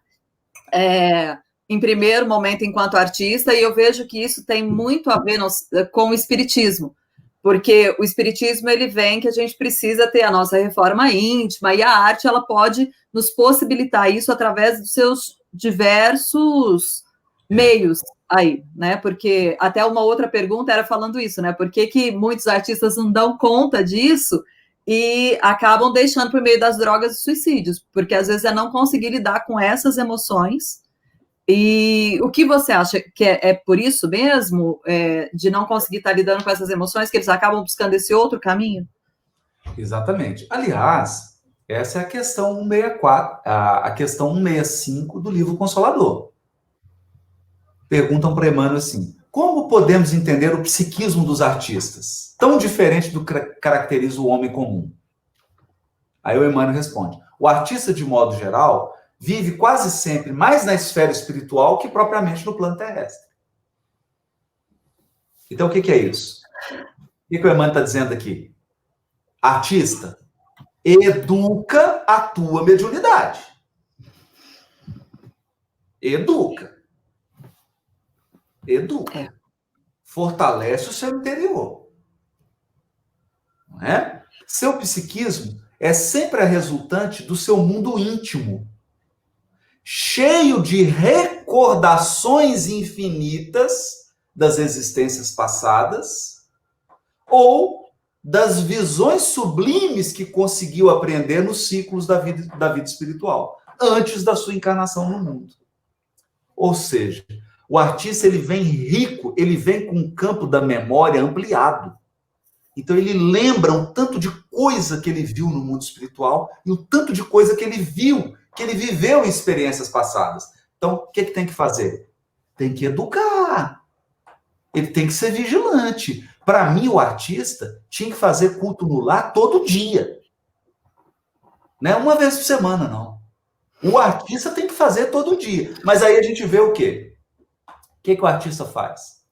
em primeiro momento, enquanto artista, e eu vejo que isso tem muito a ver com o espiritismo, porque o espiritismo, ele vem que a gente precisa ter a nossa reforma íntima, e a arte, ela pode nos possibilitar isso através dos seus diversos meios aí, né? Porque até uma outra pergunta era falando isso, né? Por que muitos artistas não dão conta disso e acabam deixando por meio das drogas e suicídios? Porque às vezes é não conseguir lidar com essas emoções. E o que você acha que é por isso mesmo, de não conseguir estar lidando com essas emoções, que eles acabam buscando esse outro caminho? Exatamente. Aliás, essa é a questão 164, a questão 165 do livro Consolador. Perguntam para Emmanuel assim: como podemos entender o psiquismo dos artistas, tão diferente do que caracteriza o homem comum? Aí o Emmanuel responde: o artista, de modo geral, vive quase sempre mais na esfera espiritual que propriamente no plano terrestre. Então, o que é isso? O que o Emmanuel está dizendo aqui? Artista, educa a tua mediunidade. Educa. Fortalece o seu interior. Não é? Seu psiquismo é sempre a resultante do seu mundo íntimo, cheio de recordações infinitas das existências passadas ou das visões sublimes que conseguiu aprender nos ciclos da vida espiritual, antes da sua encarnação no mundo. Ou seja, o artista, ele vem rico, ele vem com o campo da memória ampliado. Então, ele lembra um tanto de coisa que ele viu no mundo espiritual e um tanto de coisa que ele viu, que ele viveu em experiências passadas. Então, o que tem que fazer? Tem que educar. Ele tem que ser vigilante. Para mim, o artista tinha que fazer culto no lar todo dia. Não é uma vez por semana, não. O artista tem que fazer todo dia. Mas aí a gente vê o quê? O que o artista faz?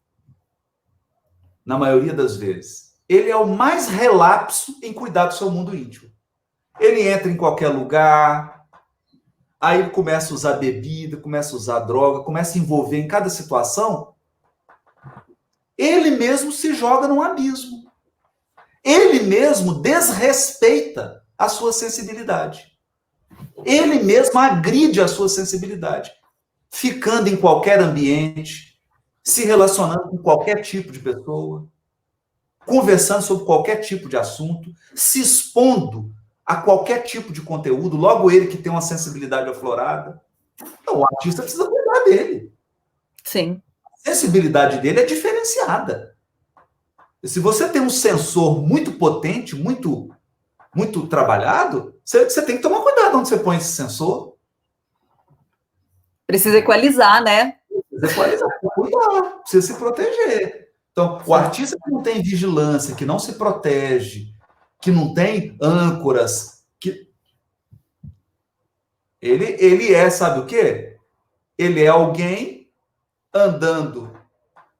Na maioria das vezes, ele é o mais relapso em cuidar do seu mundo íntimo. Ele entra em qualquer lugar, aí ele começa a usar bebida, começa a usar droga, começa a envolver em cada situação. Ele mesmo se joga num abismo. Ele mesmo desrespeita a sua sensibilidade. Ele mesmo agride a sua sensibilidade, ficando em qualquer ambiente, se relacionando com qualquer tipo de pessoa, conversando sobre qualquer tipo de assunto, se expondo a qualquer tipo de conteúdo, logo ele que tem uma sensibilidade aflorada. Então, o artista precisa cuidar dele. Sim. A sensibilidade dele é diferenciada. E se você tem um sensor muito potente, muito trabalhado, você tem que tomar cuidado onde você põe esse sensor. Precisa equalizar, né? Precisa equalizar, cuidar, precisa se proteger. Então, o artista que não tem vigilância, que não se protege, que não tem âncoras, ele é, sabe o quê? Ele é alguém andando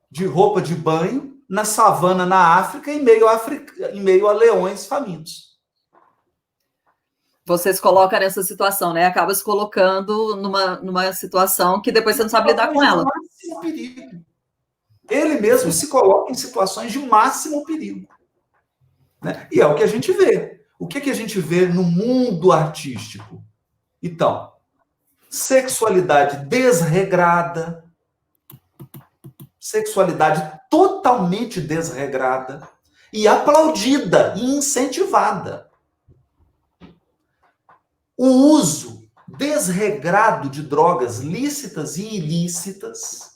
de roupa de banho na savana na África, em meio a leões famintos. Você se coloca nessa situação, né? Acaba se colocando numa situação que depois você não sabe lidar com ela. Máximo perigo. Ele mesmo se coloca em situações de máximo perigo. Né? E é o que a gente vê. O que a gente vê no mundo artístico? Então, sexualidade desregrada, sexualidade totalmente desregrada e aplaudida e incentivada. O uso desregrado de drogas lícitas e ilícitas,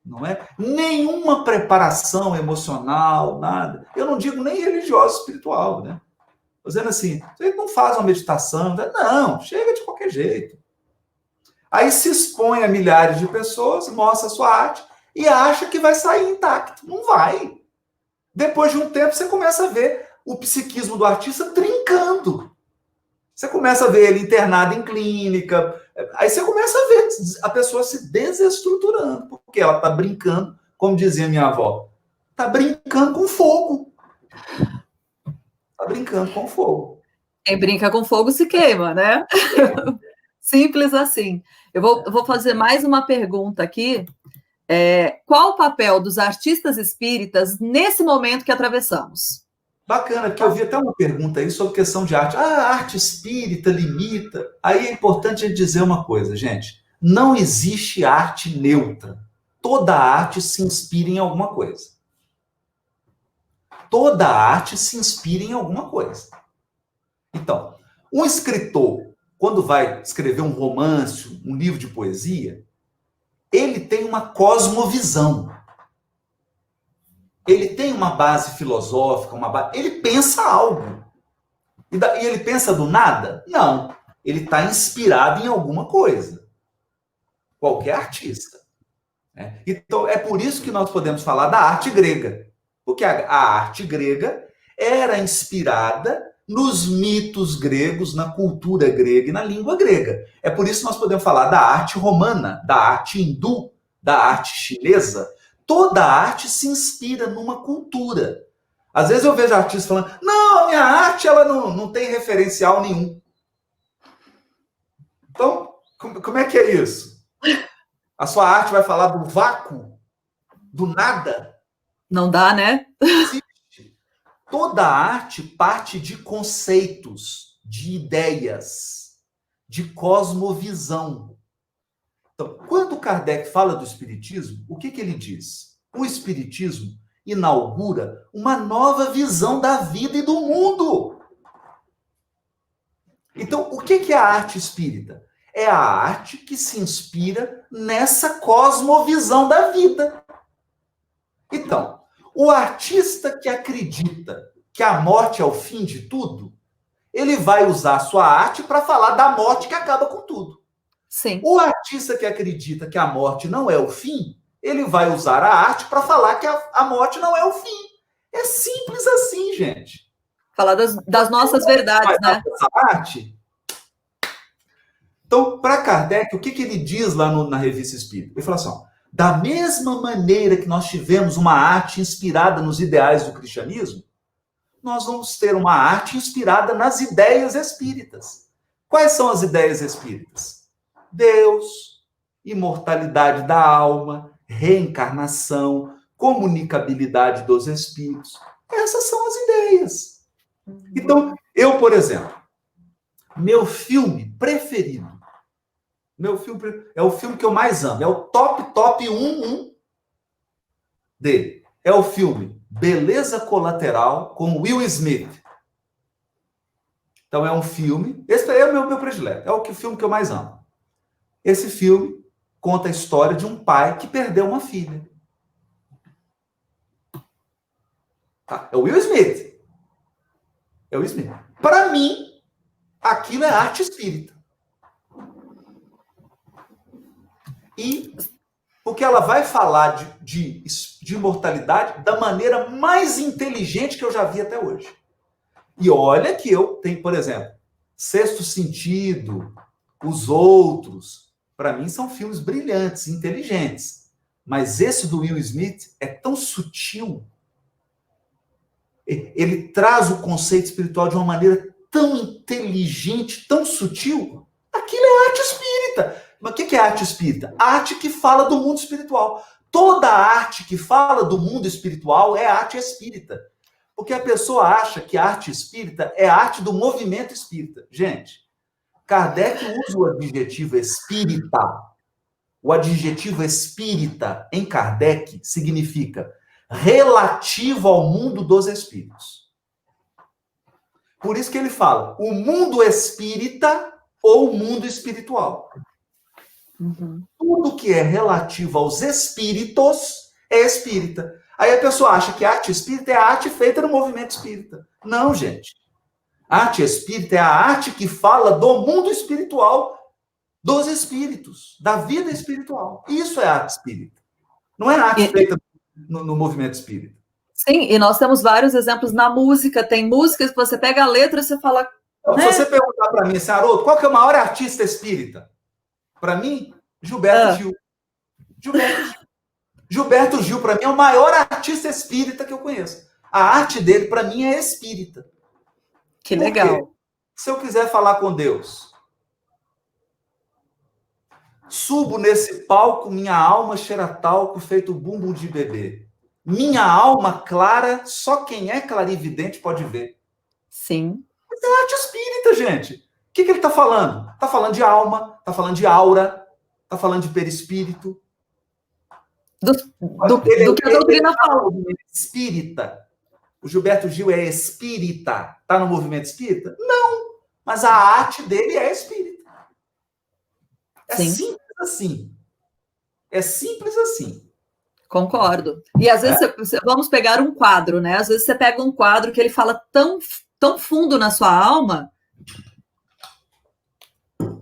não é? Nenhuma preparação emocional, nada. Eu não digo nem religiosa, espiritual, né? Tô dizendo assim, você não faz uma meditação, não, chega de qualquer jeito. Aí se expõe a milhares de pessoas, mostra a sua arte e acha que vai sair intacto. Não vai. Depois de um tempo, você começa a ver o psiquismo do artista trincando. Você começa a ver ele internado em clínica. Aí você começa a ver a pessoa se desestruturando, porque ela está brincando, como dizia minha avó, está brincando com fogo. Está brincando com fogo. Quem brinca com fogo se queima, né? Simples assim. Eu vou fazer mais uma pergunta aqui. Qual o papel dos artistas espíritas nesse momento que atravessamos? Bacana, porque eu vi até uma pergunta aí sobre questão de arte. Ah, a arte espírita limita. Aí é importante dizer uma coisa, gente. Não existe arte neutra. Toda arte se inspira em alguma coisa. Toda arte se inspira em alguma coisa. Então, um escritor, quando vai escrever um romance, um livro de poesia, ele tem uma cosmovisão. Ele tem uma base filosófica, ele pensa algo. E ele pensa do nada? Não. Ele está inspirado em alguma coisa. Qualquer artista. Né? Então, é por isso que nós podemos falar da arte grega. Porque a arte grega era inspirada nos mitos gregos, na cultura grega e na língua grega. É por isso que nós podemos falar da arte romana, da arte hindu, da arte chinesa. Toda arte se inspira numa cultura. Às vezes eu vejo artistas falando, não, a minha arte ela não tem referencial nenhum. Então, como é que é isso? A sua arte vai falar do vácuo, do nada? Não dá, né? Existe. Toda arte parte de conceitos, de ideias, de cosmovisão. Então, quando Kardec fala do espiritismo, o que ele diz? O espiritismo inaugura uma nova visão da vida e do mundo. Então, o que é a arte espírita? É a arte que se inspira nessa cosmovisão da vida. Então, o artista que acredita que a morte é o fim de tudo, ele vai usar a sua arte para falar da morte que acaba com tudo. Sim. O artista que acredita que a morte não é o fim, ele vai usar a arte para falar que a morte não é o fim. É simples assim, gente. Falar das nossas verdades, né? Essa arte. Então, para Kardec, o que ele diz lá na Revista Espírita? Ele fala assim, ó, da mesma maneira que nós tivemos uma arte inspirada nos ideais do cristianismo, nós vamos ter uma arte inspirada nas ideias espíritas. Quais são as ideias espíritas? Deus, imortalidade da alma, reencarnação, comunicabilidade dos espíritos. Essas são as ideias. Então, eu, por exemplo, meu filme preferido, é o filme que eu mais amo, é o top 1 dele. É o filme Beleza Colateral com Will Smith. Então é um filme, esse é o meu predileto, é o filme que eu mais amo. Esse filme conta a história de um pai que perdeu uma filha. Tá? É o Will Smith. É o Will Smith. Para mim, aquilo é arte espírita. E porque ela vai falar de imortalidade da maneira mais inteligente que eu já vi até hoje. E olha que eu tenho, por exemplo, Sexto Sentido, Os Outros, para mim são filmes brilhantes, inteligentes. Mas esse do Will Smith é tão sutil. Ele traz o conceito espiritual de uma maneira tão inteligente, tão sutil. Aquilo é arte espírita. Mas o que é arte espírita? Arte que fala do mundo espiritual. Toda arte que fala do mundo espiritual é arte espírita. Porque a pessoa acha que a arte espírita é a arte do movimento espírita. Gente, Kardec usa o adjetivo espírita. o adjetivo espírita em Kardec significa relativo ao mundo dos espíritos. Por isso que ele fala o mundo espírita ou o mundo espiritual. Uhum. Tudo que é relativo aos espíritos é espírita. Aí a pessoa acha que a arte espírita é a arte feita no movimento espírita. Não, gente. A arte espírita é a arte que fala do mundo espiritual, dos espíritos, da vida espiritual. Isso é arte espírita. Não é arte feita no movimento espírita. Sim, e nós temos vários exemplos na música. Tem músicas que você pega a letra e você fala... Então, se você perguntar para mim, Haroldo, qual que é o maior artista espírita? Para mim, Gilberto Gil. Gilberto Gil, para mim, é o maior artista espírita que eu conheço. A arte dele, para mim, é espírita. Que legal. Se eu quiser falar com Deus, subo nesse palco, minha alma cheira talco, feito bumbum de bebê. Minha alma clara, só quem é clarividente pode ver. Sim. Mas é arte espírita, gente. O que ele está falando? Está falando de alma, está falando de aura, está falando de perispírito. Do que a doutrina fala. Espírita. O Gilberto Gil é espírita. Está no movimento espírita? Não. Mas a arte dele é espírita. É simples assim. É simples assim. Concordo. E às vezes, vamos pegar um quadro, né? Às vezes você pega um quadro que ele fala tão fundo na sua alma.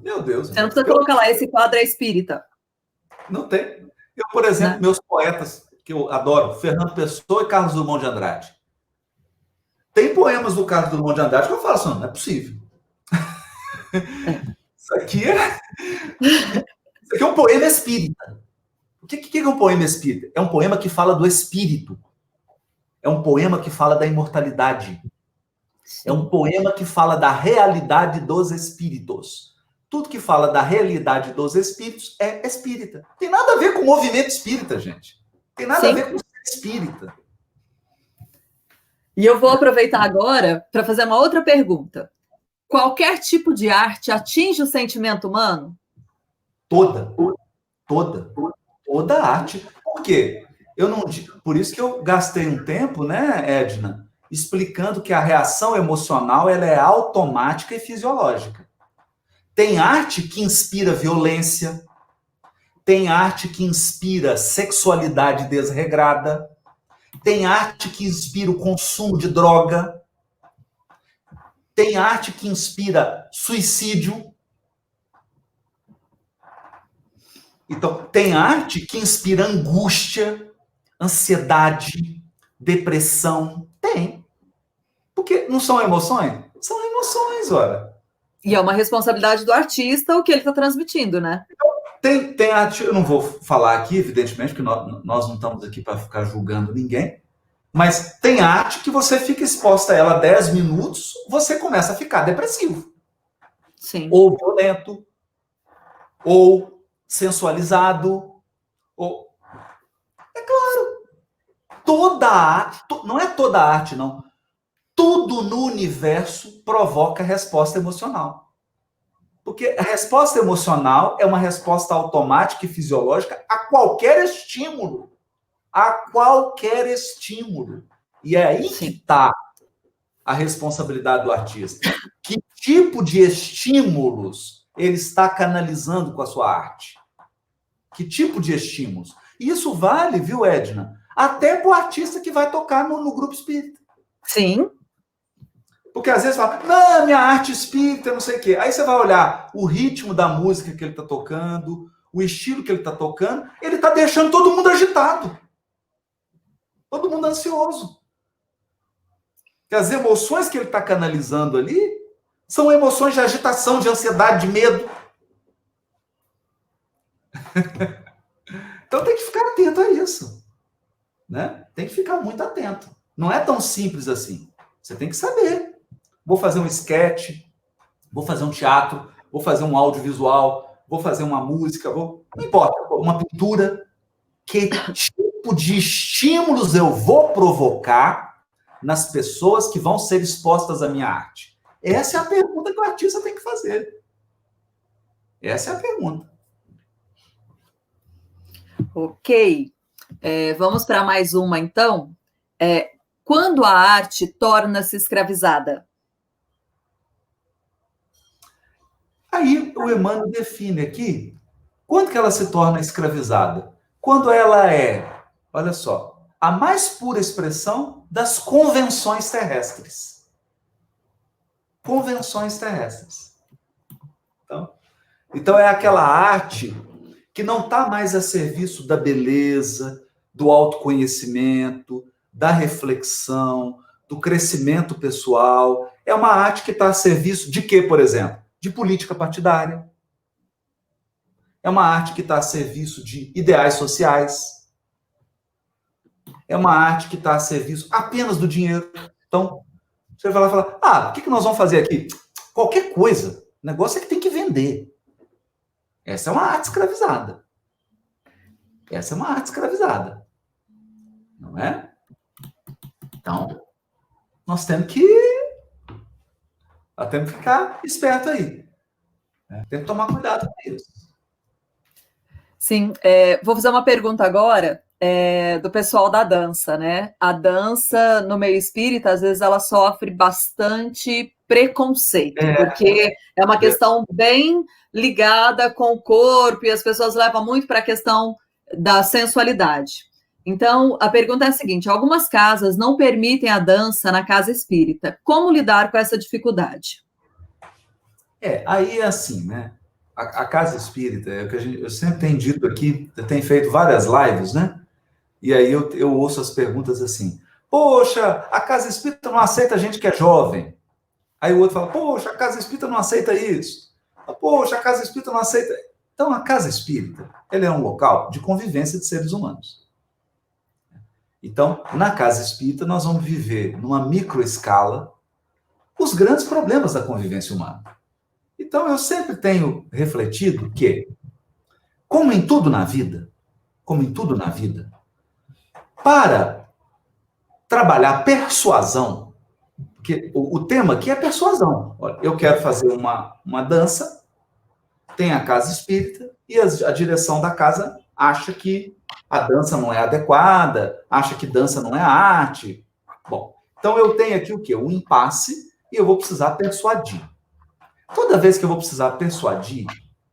Meu Deus. Você não precisa colocar lá, esse quadro é espírita. Não tem. Eu, por exemplo, meus poetas, que eu adoro, Fernando Pessoa e Carlos Drummond de Andrade. Tem poemas do Carlos Drummond de Andrade que eu falo assim, não é possível. Isso aqui é um poema espírita. O que é um poema espírita? É um poema que fala do espírito. É um poema que fala da imortalidade. É um poema que fala da realidade dos espíritos. Tudo que fala da realidade dos espíritos é espírita. Tem nada a ver com o movimento espírita, gente. Tem nada a ver com o ser espírita. E eu vou aproveitar agora para fazer uma outra pergunta. Qualquer tipo de arte atinge o sentimento humano? Toda arte. Por quê? Por isso que eu gastei um tempo, né, Edna, explicando que a reação emocional ela é automática e fisiológica. Tem arte que inspira violência, tem arte que inspira sexualidade desregrada, tem arte que inspira o consumo de droga, tem arte que inspira suicídio. Então, tem arte que inspira angústia, ansiedade, depressão. Tem. Porque não são emoções? São emoções, ora. E é uma responsabilidade do artista o que ele está transmitindo, né? Tem arte, eu não vou falar aqui, evidentemente, porque nós não estamos aqui para ficar julgando ninguém, mas tem arte que você fica exposta a ela 10 minutos, você começa a ficar depressivo. Sim. Ou violento, ou sensualizado, ou... É claro, toda arte, não é toda arte, não. Tudo no universo provoca resposta emocional. Porque a resposta emocional é uma resposta automática e fisiológica a qualquer estímulo. A qualquer estímulo. E é aí que está a responsabilidade do artista. Que tipo de estímulos ele está canalizando com a sua arte? Que tipo de estímulos? E isso vale, viu, Edna? Até para o artista que vai tocar no grupo espírita. Sim. Porque às vezes fala, não, minha arte espírita, não sei o quê. Aí você vai olhar o ritmo da música que ele está tocando, o estilo que ele está tocando, ele está deixando todo mundo agitado. Todo mundo ansioso. Porque as emoções que ele está canalizando ali são emoções de agitação, de ansiedade, de medo. Então tem que ficar atento a isso. Né? Tem que ficar muito atento. Não é tão simples assim. Você tem que saber. Vou fazer um sketch, vou fazer um teatro, vou fazer um audiovisual, vou fazer uma música, não importa, uma pintura. Que tipo de estímulos eu vou provocar nas pessoas que vão ser expostas à minha arte? Essa é a pergunta que o artista tem que fazer. Essa é a pergunta. Ok. Vamos para mais uma, então. Quando a arte torna-se escravizada? Aí o Emmanuel define aqui, quando que ela se torna escravizada? Quando ela é, olha só, a mais pura expressão das convenções terrestres. Convenções terrestres. Então é aquela arte que não está mais a serviço da beleza, do autoconhecimento, da reflexão, do crescimento pessoal. É uma arte que está a serviço de quê, por exemplo? De política partidária. É uma arte que está a serviço de ideais sociais. É uma arte que está a serviço apenas do dinheiro. Então, você vai lá e fala, o que nós vamos fazer aqui? Qualquer coisa. O negócio é que tem que vender. Essa é uma arte escravizada. Essa é uma arte escravizada. Não é? Então, nós temos que ficar esperto aí. Tem que tomar cuidado com isso. Sim, vou fazer uma pergunta agora do pessoal da dança, né? A dança no meio espírita, às vezes, ela sofre bastante preconceito, porque é uma questão bem ligada com o corpo e as pessoas levam muito para a questão da sensualidade. Então, a pergunta é a seguinte: algumas casas não permitem a dança na casa espírita. Como lidar com essa dificuldade? Aí é assim, né? A casa espírita, é o que eu sempre tenho dito aqui, eu tenho feito várias lives, né? E aí eu ouço as perguntas assim: poxa, a casa espírita não aceita gente que é jovem. Aí o outro fala: poxa, a casa espírita não aceita isso. Poxa, a casa espírita não aceita. Então, a casa espírita, ela é um local de convivência de seres humanos. Então, na casa espírita, nós vamos viver numa microescala os grandes problemas da convivência humana. Então, eu sempre tenho refletido que, como em tudo na vida, para trabalhar persuasão, porque o tema aqui é persuasão. Olha, eu quero fazer uma dança, tem a casa espírita, e a direção da casa acha que a dança não é adequada, acha que dança não é arte. Bom, então eu tenho aqui o quê? Um impasse, e eu vou precisar persuadir. Toda vez que eu vou precisar persuadir,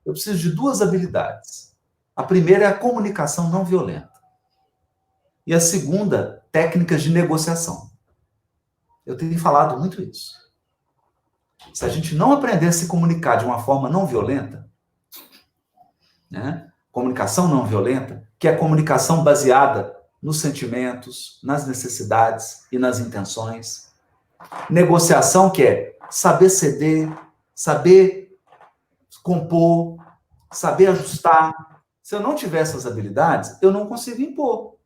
eu preciso de duas habilidades. A primeira é a comunicação não violenta. E a segunda, técnicas de negociação. Eu tenho falado muito isso. Se a gente não aprender a se comunicar de uma forma não violenta, né? Comunicação não violenta, que é a comunicação baseada nos sentimentos, nas necessidades e nas intenções. Negociação, que é saber ceder, saber compor, saber ajustar. Se eu não tiver essas habilidades, eu não consigo impor.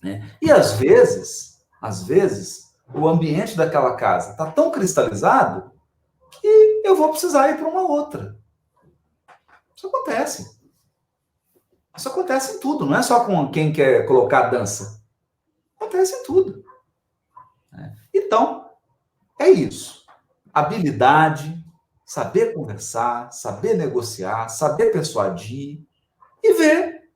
Né? E às vezes, o ambiente daquela casa está tão cristalizado que eu vou precisar ir para uma outra. Isso acontece. Isso acontece em tudo, não é só com quem quer colocar dança. Acontece em tudo. Então, é isso. Habilidade, saber conversar, saber negociar, saber persuadir e ver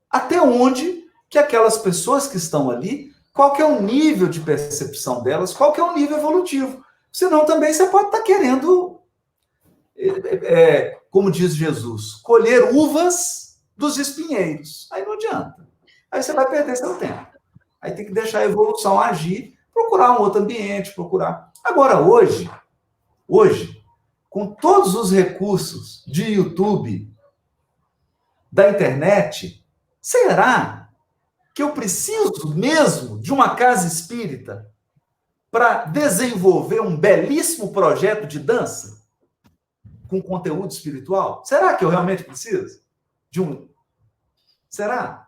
até onde que aquelas pessoas que estão ali, qual que é o nível de percepção delas, qual que é o nível evolutivo. Senão também você pode estar querendo, como diz Jesus, colher uvas dos espinheiros. Aí não adianta. Aí você vai perder seu tempo. Aí tem que deixar a evolução agir, procurar um outro ambiente, procurar. Agora, hoje, com todos os recursos de YouTube, da internet, será que eu preciso mesmo de uma casa espírita para desenvolver um belíssimo projeto de dança com conteúdo espiritual? Será que eu realmente preciso de um? Será?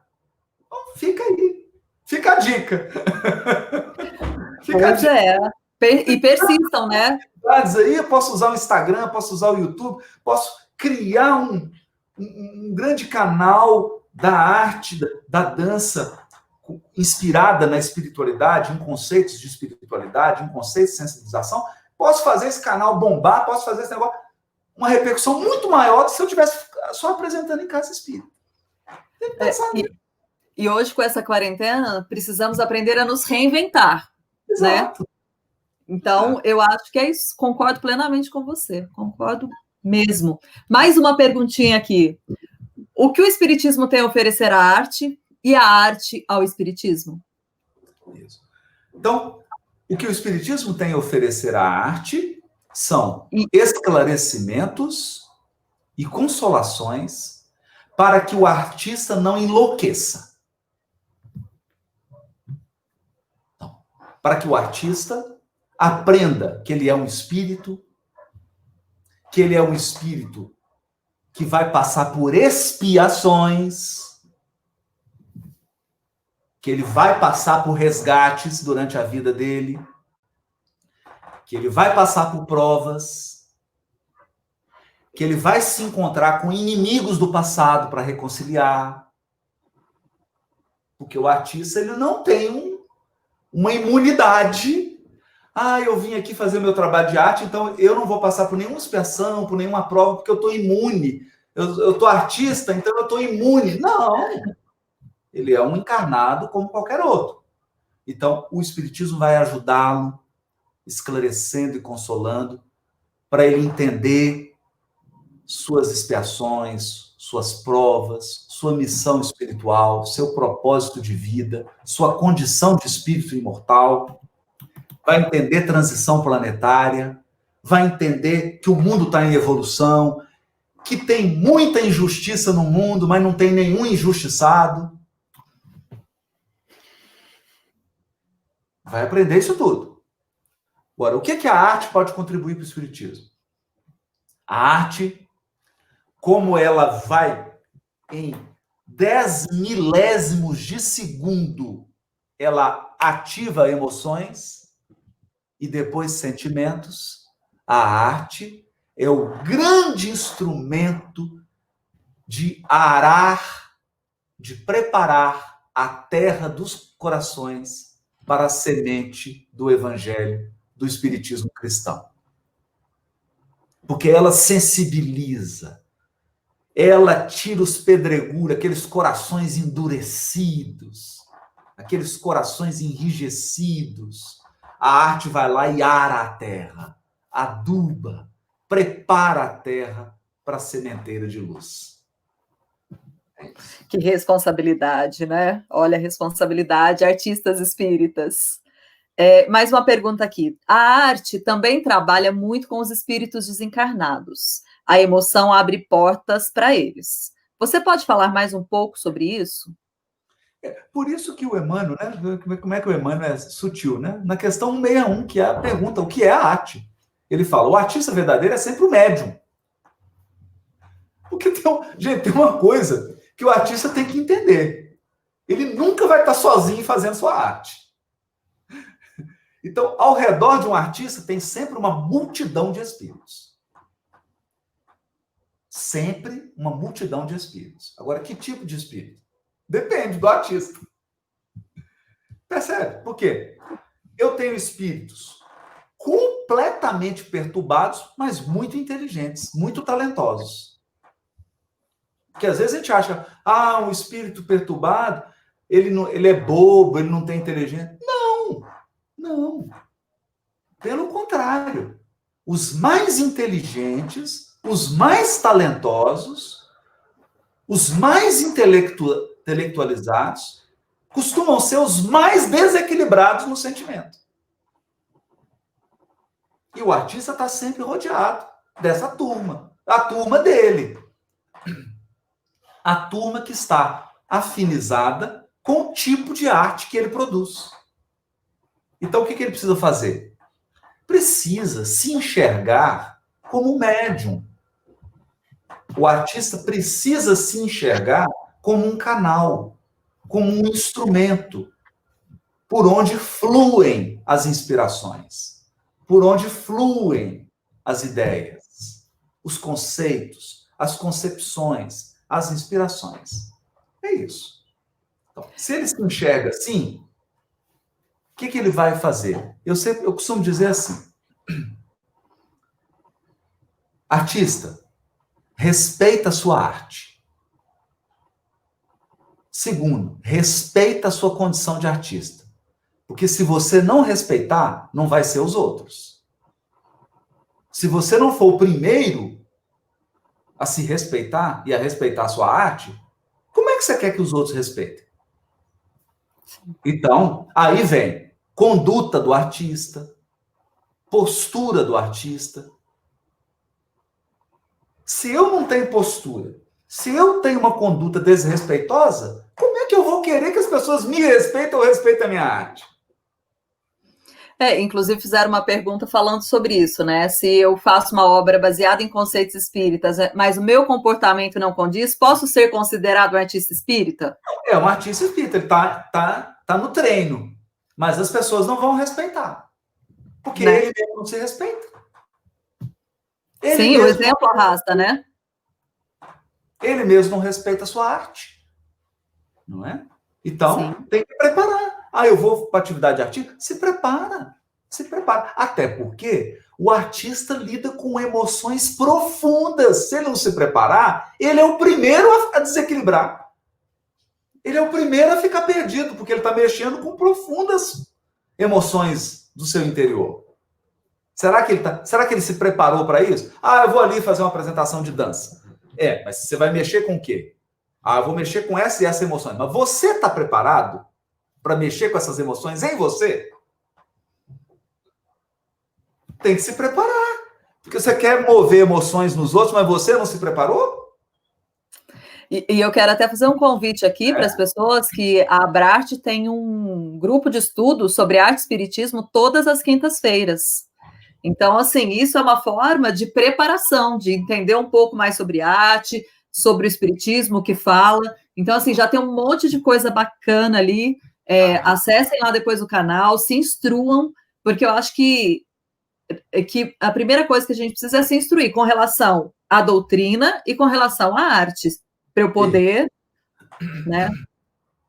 Então, fica aí. Fica a dica. Pois é. E persistam, né? Aí eu posso usar o Instagram, posso usar o YouTube, posso criar um grande canal da arte, da dança, inspirada na espiritualidade, em conceitos de espiritualidade, em conceitos de sensibilização. Posso fazer esse canal bombar, posso fazer esse negócio, uma repercussão muito maior do que se eu tivesse só apresentando em casa espírita. Tem que pensar nisso. E hoje, com essa quarentena, precisamos aprender a nos reinventar, Exato. né? Então, eu acho que é isso. Concordo plenamente com você. Concordo mesmo. Mais uma perguntinha aqui. O que o Espiritismo tem a oferecer à arte e a arte ao Espiritismo? Isso. Então, o que o Espiritismo tem a oferecer à arte são esclarecimentos e consolações para que o artista não enlouqueça. Não. Para que o artista aprenda que ele é um espírito, que ele é um espírito que vai passar por expiações, que ele vai passar por resgates durante a vida dele, que ele vai passar por provas, que ele vai se encontrar com inimigos do passado para reconciliar. Porque o artista ele não tem uma imunidade. Eu vim aqui fazer meu trabalho de arte, então eu não vou passar por nenhuma expiação, por nenhuma prova, porque eu estou imune. Eu estou artista, então eu estou imune. Não! Ele é um encarnado como qualquer outro. Então, o Espiritismo vai ajudá-lo, esclarecendo e consolando, para ele entender suas expiações, suas provas, sua missão espiritual, seu propósito de vida, sua condição de espírito imortal. Vai entender transição planetária, vai entender que o mundo está em evolução, que tem muita injustiça no mundo, mas não tem nenhum injustiçado. Vai aprender isso tudo. Agora, o que a arte pode contribuir para o Espiritismo? A arte, como ela vai em 10 milésimos de segundo, ela ativa emoções e depois sentimentos. A arte é o grande instrumento de arar, de preparar a terra dos corações para a semente do evangelho, do espiritismo cristão. Porque ela sensibiliza, ela tira os pedregulhos, aqueles corações endurecidos, aqueles corações enrijecidos. A arte vai lá e ara a terra, aduba, prepara a terra para a sementeira de luz. Que responsabilidade, né? Olha a responsabilidade, artistas espíritas. Mais uma pergunta aqui. A arte também trabalha muito com os espíritos desencarnados. A emoção abre portas para eles. Você pode falar mais um pouco sobre isso? Por isso que o Emmanuel, né? Como é que o Emmanuel é sutil, né? Na questão 161, que é a pergunta, o que é a arte? Ele fala, o artista verdadeiro é sempre o médium. Porque, gente, tem uma coisa que o artista tem que entender. Ele nunca vai estar sozinho fazendo sua arte. Então, ao redor de um artista tem sempre uma multidão de espíritos. Sempre uma multidão de espíritos. Agora, que tipo de espírito? Depende do artista. Percebe? Por quê? Eu tenho espíritos completamente perturbados, mas muito inteligentes, muito talentosos. Porque às vezes a gente acha, um espírito perturbado, ele é bobo, ele não tem inteligência. Não. Pelo contrário. Os mais inteligentes, os mais talentosos, os mais intelectualizados, costumam ser os mais desequilibrados no sentimento. E o artista está sempre rodeado dessa turma, a turma dele. A turma que está afinizada com o tipo de arte que ele produz. Então, o que ele precisa fazer? Precisa se enxergar como médium. O artista precisa se enxergar como um canal, como um instrumento, por onde fluem as inspirações, por onde fluem as ideias, os conceitos, as concepções, as inspirações. É isso. Então, se ele se enxerga assim, o que ele vai fazer? Eu costumo dizer assim, artista, respeita a sua arte. Segundo, respeita a sua condição de artista. Porque se você não respeitar, não vai ser os outros. Se você não for o primeiro a se respeitar e a respeitar a sua arte, como é que você quer que os outros respeitem? Então, aí vem conduta do artista, postura do artista. Se eu não tenho postura, se eu tenho uma conduta desrespeitosa, como é que eu vou querer que as pessoas me respeitem ou respeitem a minha arte? Inclusive fizeram uma pergunta falando sobre isso, né? Se eu faço uma obra baseada em conceitos espíritas, mas o meu comportamento não condiz, posso ser considerado um artista espírita? É um artista espírita, ele tá no treino, mas as pessoas não vão respeitar, porque Né? ele mesmo não se respeita. Sim, o exemplo arrasta, né? Ele mesmo não respeita a sua arte, não é? Então, Sim. tem que preparar. Eu vou para atividade artística? Se prepara, se prepara. Até porque o artista lida com emoções profundas. Se ele não se preparar, ele é o primeiro a desequilibrar. Ele é o primeiro a ficar perdido, porque ele está mexendo com profundas emoções do seu interior. Será que ele se preparou para isso? Eu vou ali fazer uma apresentação de dança. Mas você vai mexer com o quê? Eu vou mexer com essa e essa emoção. Mas você está preparado para mexer com essas emoções em você? Tem que se preparar. Porque você quer mover emoções nos outros, mas você não se preparou? E eu quero até fazer um convite aqui para as pessoas que a Abrarte tem um grupo de estudo sobre arte e espiritismo todas as quintas-feiras. Então, assim, isso é uma forma de preparação, de entender um pouco mais sobre arte, sobre o espiritismo que fala. Então, assim, já tem um monte de coisa bacana ali. Acessem lá depois o canal, se instruam, porque eu acho que a primeira coisa que a gente precisa é se instruir com relação à doutrina e com relação à arte, para eu poder, né,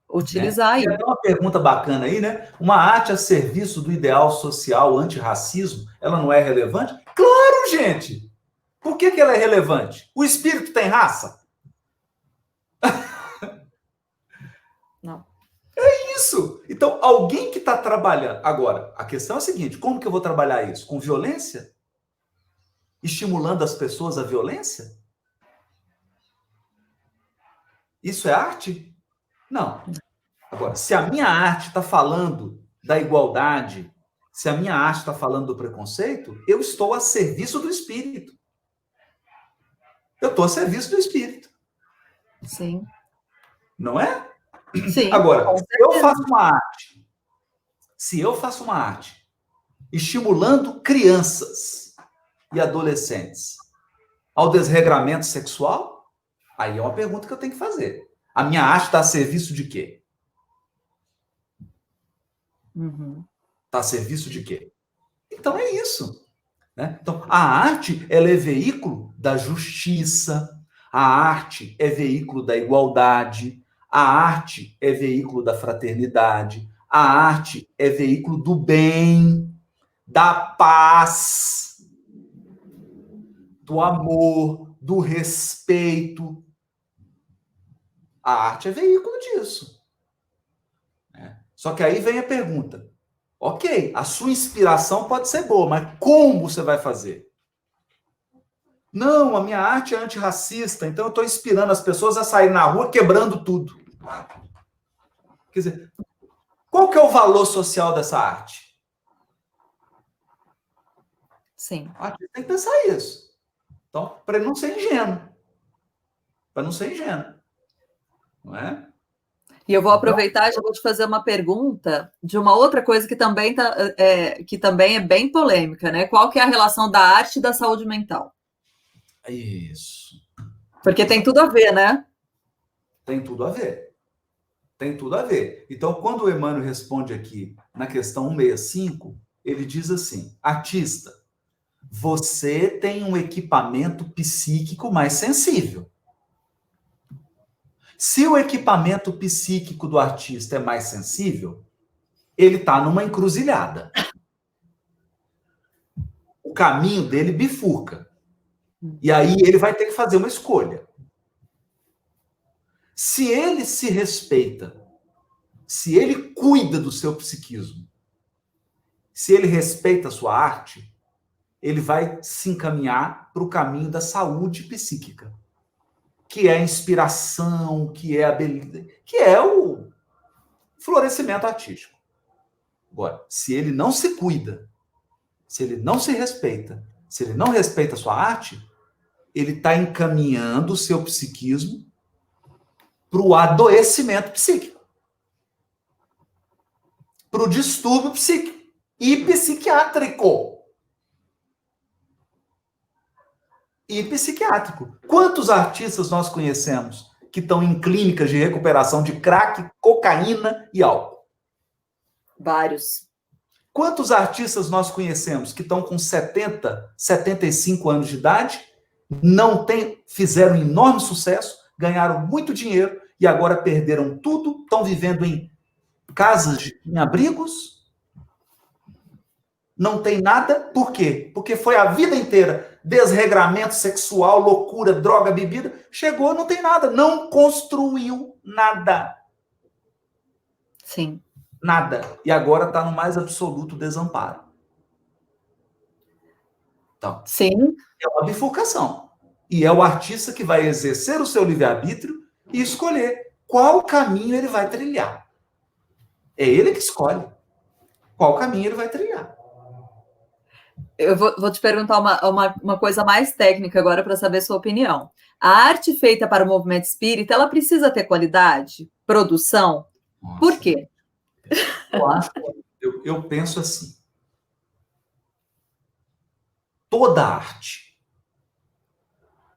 utilizar aí. Tem uma pergunta bacana aí, né? Uma arte a serviço do ideal social antirracismo, ela não é relevante? Claro, gente! Por que ela é relevante? O espírito tem raça? Não. É isso! Então, alguém que está trabalhando... Agora, a questão é a seguinte, como que eu vou trabalhar isso? Com violência? Estimulando as pessoas à violência? Isso é arte? Não. Agora, se a minha arte está falando da igualdade, se a minha arte está falando do preconceito, eu estou a serviço do espírito. Eu estou a serviço do espírito. Sim. Não é? Sim. Agora, se eu faço uma arte estimulando crianças e adolescentes ao desregramento sexual, aí é uma pergunta que eu tenho que fazer. A minha arte está a serviço de quê? Está a serviço de quê? Então é isso. Né? Então, a arte ela é veículo da justiça, a arte é veículo da igualdade, a arte é veículo da fraternidade, a arte é veículo do bem, da paz, do amor, do respeito. A arte é veículo disso. Só que aí vem a pergunta. Ok, a sua inspiração pode ser boa, mas como você vai fazer? Não, a minha arte é antirracista, então eu estou inspirando as pessoas a sair na rua quebrando tudo. Quer dizer, qual que é o valor social dessa arte? Sim. A gente tem que pensar isso. Então, para não ser ingênuo. Para não ser ingênuo. Não é? E eu vou aproveitar e já vou te fazer uma pergunta de uma outra coisa que também é bem polêmica, né? Qual que é a relação da arte e da saúde mental? Isso. Porque tem tudo a ver, né? Tem tudo a ver. Tem tudo a ver. Então, quando o Emmanuel responde aqui na questão 165, ele diz assim: artista, você tem um equipamento psíquico mais sensível. Se o equipamento psíquico do artista é mais sensível, ele está numa encruzilhada. O caminho dele bifurca. E aí ele vai ter que fazer uma escolha. Se ele se respeita, se ele cuida do seu psiquismo, se ele respeita a sua arte, ele vai se encaminhar para o caminho da saúde psíquica, que é a inspiração, que é a beleza, que é o florescimento artístico. Agora, se ele não se cuida, se ele não se respeita, se ele não respeita a sua arte, ele está encaminhando o seu psiquismo para o adoecimento psíquico, para o distúrbio psíquico e psiquiátrico. E psiquiátrico. Quantos artistas nós conhecemos que estão em clínicas de recuperação de crack, cocaína e álcool? Vários. Quantos artistas nós conhecemos que estão com 70, 75 anos de idade, fizeram enorme sucesso, ganharam muito dinheiro e agora perderam tudo, estão vivendo em casas, em abrigos, não tem nada, por quê? Porque foi a vida inteira desregramento sexual, loucura, droga, bebida, chegou, não tem nada, não construiu nada. Sim. Nada. E agora está no mais absoluto desamparo. Então, sim, é uma bifurcação. E é o artista que vai exercer o seu livre-arbítrio e escolher qual caminho ele vai trilhar. É ele que escolhe qual caminho ele vai trilhar. Eu vou te perguntar uma coisa mais técnica agora para saber sua opinião. A arte feita para o movimento espírita, ela precisa ter qualidade, produção? Nossa. Por quê? Eu penso assim. Toda arte,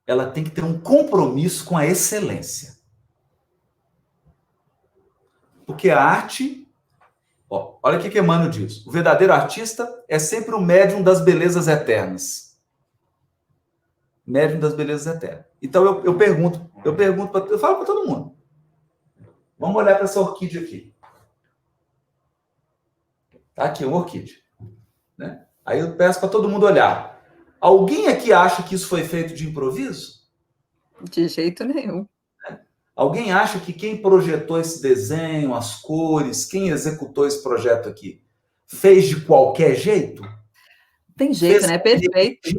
ela tem que ter um compromisso com a excelência. Porque a arte, olha o que Emmanuel diz. O verdadeiro artista é sempre o médium das belezas eternas. Médium das belezas eternas. Então eu falo para todo mundo. Vamos olhar para essa orquídea aqui. Tá aqui, uma orquídea. Né? Aí eu peço para todo mundo olhar. Alguém aqui acha que isso foi feito de improviso? De jeito nenhum. Alguém acha que quem projetou esse desenho, as cores, quem executou esse projeto aqui, fez de qualquer jeito? Tem jeito, né? Perfeito.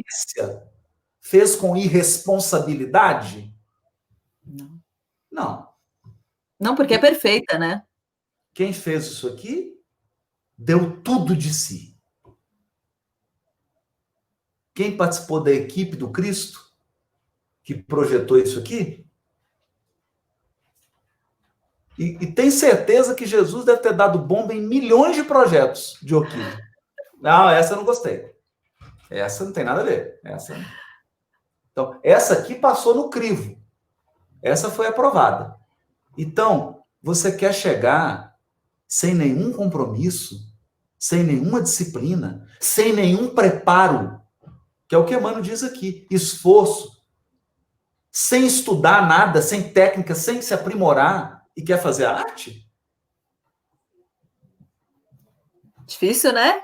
Fez com irresponsabilidade? Não. Não. Não, porque é perfeita, né? Quem fez isso aqui deu tudo de si. Quem participou da equipe do Cristo, que projetou isso aqui, e tem certeza que Jesus deve ter dado bomba em milhões de projetos de orquídea. Não, essa eu não gostei. Essa não tem nada a ver. Então, essa aqui passou no crivo. Essa foi aprovada. Então, você quer chegar sem nenhum compromisso, sem nenhuma disciplina, sem nenhum preparo, que é o que Emmanuel diz aqui, esforço, sem estudar nada, sem técnica, sem se aprimorar, e quer fazer arte? Difícil, né?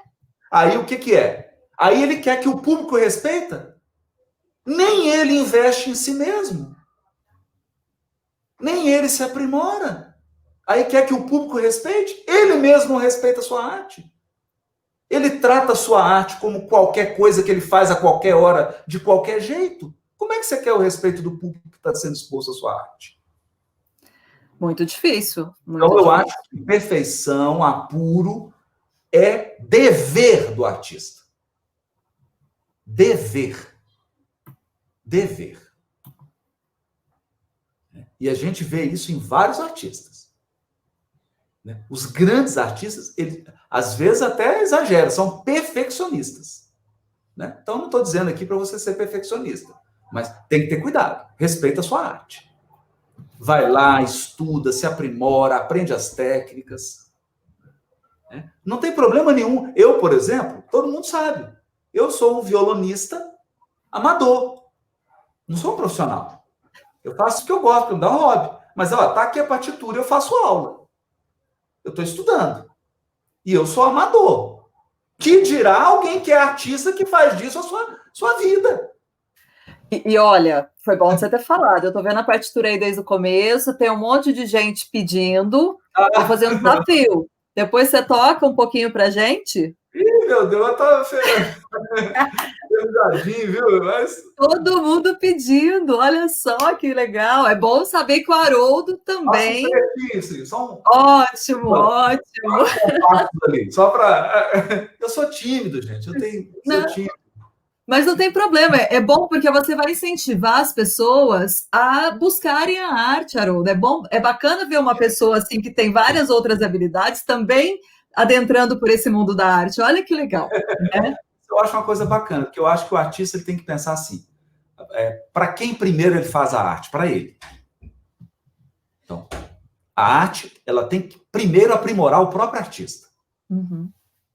Aí o que é? Aí ele quer que o público respeita? Nem ele investe em si mesmo. Nem ele se aprimora. Aí quer que o público respeite? Ele mesmo não respeita a sua arte. Ele trata a sua arte como qualquer coisa que ele faz a qualquer hora, de qualquer jeito. Como é que você quer o respeito do público que está sendo exposto à sua arte? Muito difícil. Então, eu acho que perfeição, apuro, é dever do artista. Dever. Dever. E a gente vê isso em vários artistas. Os grandes artistas, eles, às vezes até exageram, são perfeccionistas. Então, não estou dizendo aqui para você ser perfeccionista, mas tem que ter cuidado, respeita a sua arte. Vai lá, estuda, se aprimora, aprende as técnicas. Não tem problema nenhum. Eu, por exemplo, todo mundo sabe, eu sou um violonista amador, não sou um profissional. Eu faço o que eu gosto, me dá um hobby. Mas, tá aqui a partitura, eu faço aula. Eu estou estudando. E eu sou amador. Que dirá alguém que é artista que faz disso a sua vida? E olha, foi bom você ter falado. Eu estou vendo a partitura aí desde o começo, tem um monte de gente pedindo. Vou fazer um desafio. Depois você toca um pouquinho pra gente? Ih, meu Deus, eu tava pesadinho, viu? Mas... Todo mundo pedindo, olha só que legal. É bom saber que o Haroldo também. Ótimo, ótimo. Só para. Eu sou tímido, gente. Sou tímido. Mas não tem problema, é bom porque você vai incentivar as pessoas a buscarem a arte, Haroldo. É bacana ver uma pessoa assim que tem várias outras habilidades também adentrando por esse mundo da arte. Olha que legal, né? Eu acho uma coisa bacana, porque eu acho que o artista ele tem que pensar assim: para quem primeiro ele faz a arte? Para ele. Então, a arte ela tem que primeiro aprimorar o próprio artista. Uhum.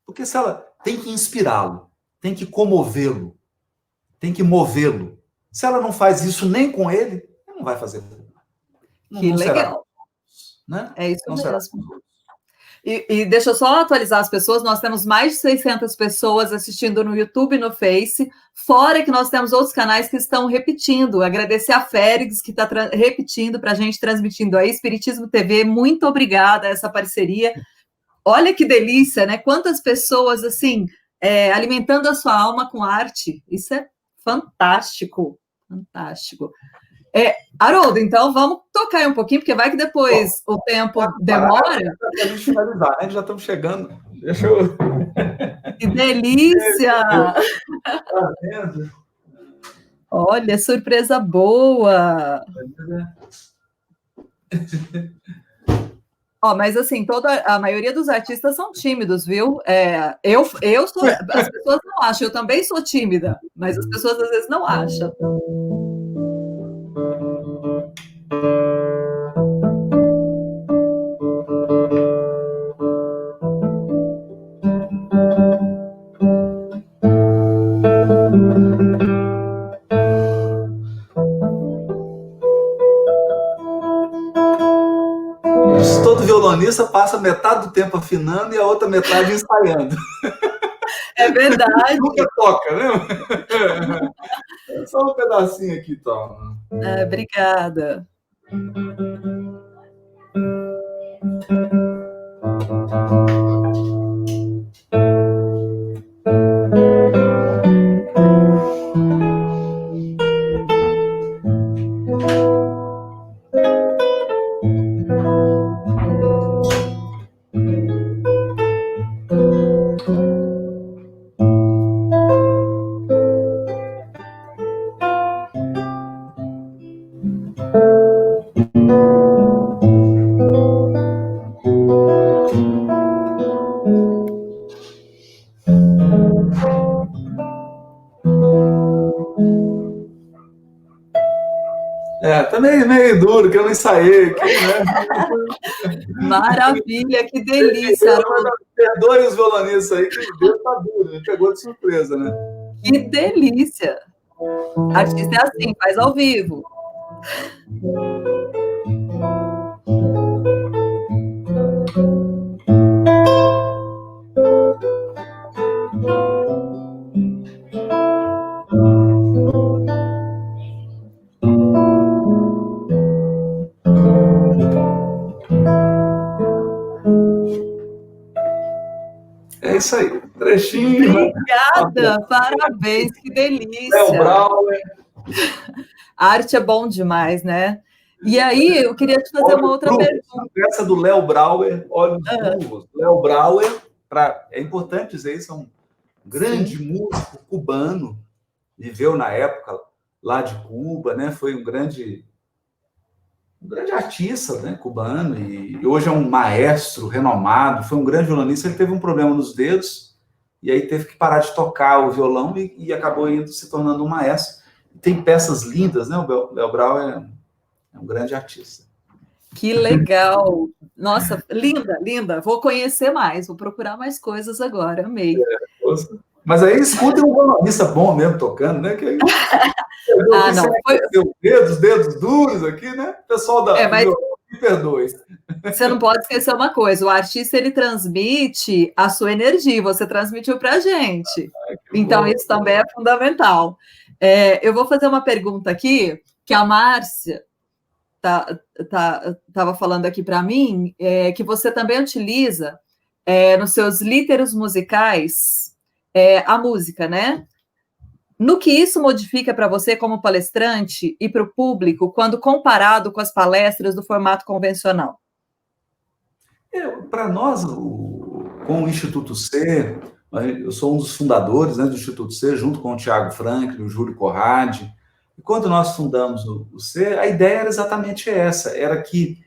Porque se ela tem que inspirá-lo, tem que comovê-lo, tem que movê-lo. Se ela não faz isso nem com ele, não vai fazer. Que legal. Será, né? É isso mesmo. E deixa eu só atualizar as pessoas, nós temos mais de 600 pessoas assistindo no YouTube e no Face, fora que nós temos outros canais que estão repetindo. Agradecer a Férix, que está repetindo para a gente, transmitindo aí, Espiritismo TV, muito obrigada a essa parceria. Olha que delícia, né? Quantas pessoas, assim, alimentando a sua alma com arte. Isso é fantástico, fantástico. Haroldo, então vamos tocar aí um pouquinho, porque vai que depois o tempo demora. Para a gente finalizar, né? Já estamos chegando. Deixa eu... Que delícia! Tá vendo? Olha, surpresa boa! Mas assim, a maioria dos artistas são tímidos, viu? Eu sou, as pessoas não acham, eu também sou tímida, mas as pessoas às vezes não acham. Todo violonista passa metade do tempo afinando e a outra metade ensaiando. É verdade. Nunca toca, né? Só um pedacinho aqui, Tom. Obrigada. Tá meio duro, que eu não ensaiei aqui, né? Maravilha, que delícia. Perdoe os violonistas aí, que o Deus tá duro, me pegou de surpresa, né? Que delícia. Artista é assim, faz ao vivo. É isso aí, trechinho. Obrigada, parabéns, que delícia. Léo Brauer. A arte é bom demais, né? E aí, eu queria te fazer uma outra pergunta. Essa do Léo Brauer, Olhos Curvos. Léo Brauer, é importante dizer isso, é um grande músico cubano, viveu na época lá de Cuba, né? Foi um grande artista, né, cubano, e hoje é um maestro renomado, foi um grande violonista. Ele teve um problema nos dedos, e aí teve que parar de tocar o violão e acabou se tornando um maestro. Tem peças lindas, né? O Léo Brauer é um grande artista. Que legal! Nossa, linda, linda. Vou conhecer mais, vou procurar mais coisas agora, amei. Mas aí escutem um violonista bom mesmo tocando, né? Que aí... não. Os dedos duros aqui, né? Pessoal mas... me perdoe. Você não pode esquecer uma coisa, o artista, ele transmite a sua energia, você transmitiu para a gente. Então, isso também é fundamental. Eu vou fazer uma pergunta aqui, que a Márcia estava falando aqui para mim, que você também utiliza nos seus líteros musicais a música, né? No que isso modifica para você como palestrante e para o público quando comparado com as palestras do formato convencional? Para nós, com o Instituto C, eu sou um dos fundadores, né, do Instituto C, junto com o Tiago Franklin, o Júlio Corradi. E quando nós fundamos o C, a ideia era exatamente essa, era que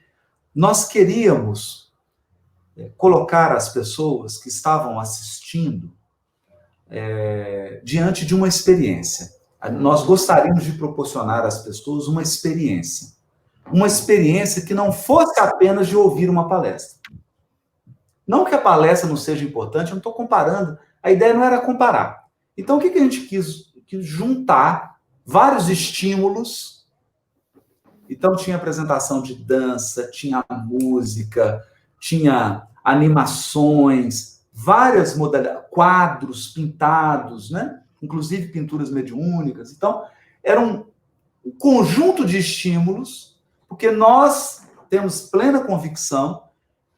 nós queríamos colocar as pessoas que estavam assistindo diante de uma experiência. Nós gostaríamos de proporcionar às pessoas uma experiência que não fosse apenas de ouvir uma palestra. Não que a palestra não seja importante, eu não estou comparando, a ideia não era comparar. Então, o que a gente quis juntar vários estímulos. Então, tinha apresentação de dança, tinha música, tinha animações, várias modalidades, quadros pintados, né? Inclusive pinturas mediúnicas. Então, era um conjunto de estímulos, porque nós temos plena convicção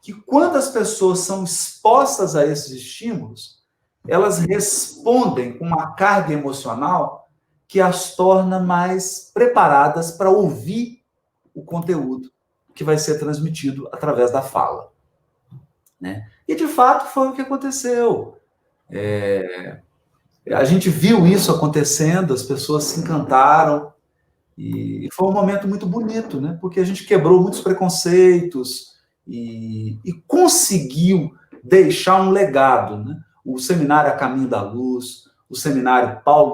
que quando as pessoas são expostas a esses estímulos, elas respondem com uma carga emocional que as torna mais preparadas para ouvir o conteúdo que vai ser transmitido através da fala. Né? E, de fato, foi o que aconteceu. A gente viu isso acontecendo, as pessoas se encantaram, e foi um momento muito bonito, né? Porque a gente quebrou muitos preconceitos e conseguiu deixar um legado. Né? O seminário A Caminho da Luz, o seminário Paulo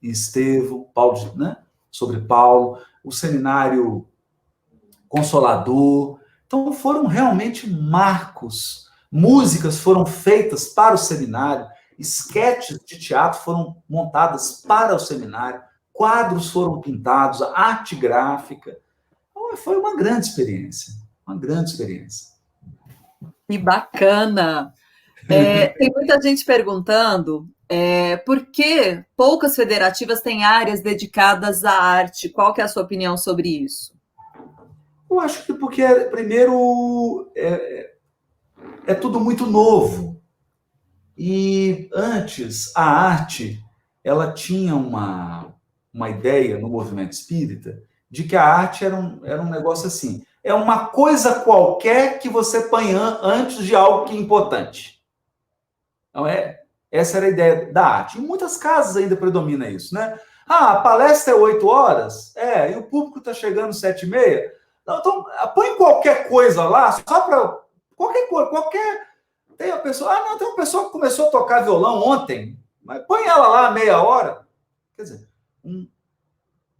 e Estevão, né? Sobre Paulo, o seminário Consolador. Então, foram realmente marcos. Músicas foram feitas para o seminário, esquetes de teatro foram montadas para o seminário, quadros foram pintados, arte gráfica. Então, foi uma grande experiência. Uma grande experiência. Que bacana! Tem muita gente perguntando por que poucas federativas têm áreas dedicadas à arte. Qual que é a sua opinião sobre isso? Eu acho que porque, primeiro, é tudo muito novo. E antes, a arte, ela tinha uma ideia no movimento espírita de que a arte era um negócio assim, é uma coisa qualquer que você põe antes de algo que é importante. Então, essa era a ideia da arte. Em muitas casas ainda predomina isso, né? A palestra é 8 horas? E o público está chegando 7h30? Não, então, põe qualquer coisa lá, só para... Qualquer coisa, Tem a pessoa... tem uma pessoa que começou a tocar violão ontem, mas põe ela lá meia hora. Quer dizer,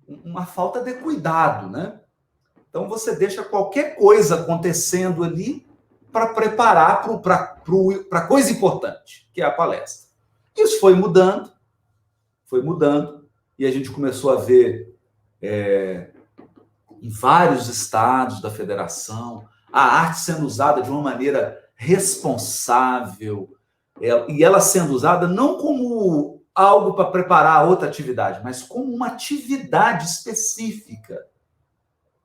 uma falta de cuidado, né? Então, você deixa qualquer coisa acontecendo ali para preparar para a coisa importante, que é a palestra. Isso foi mudando, e a gente começou a ver em vários estados da federação a arte sendo usada de uma maneira responsável, e ela sendo usada não como algo para preparar outra atividade, mas como uma atividade específica,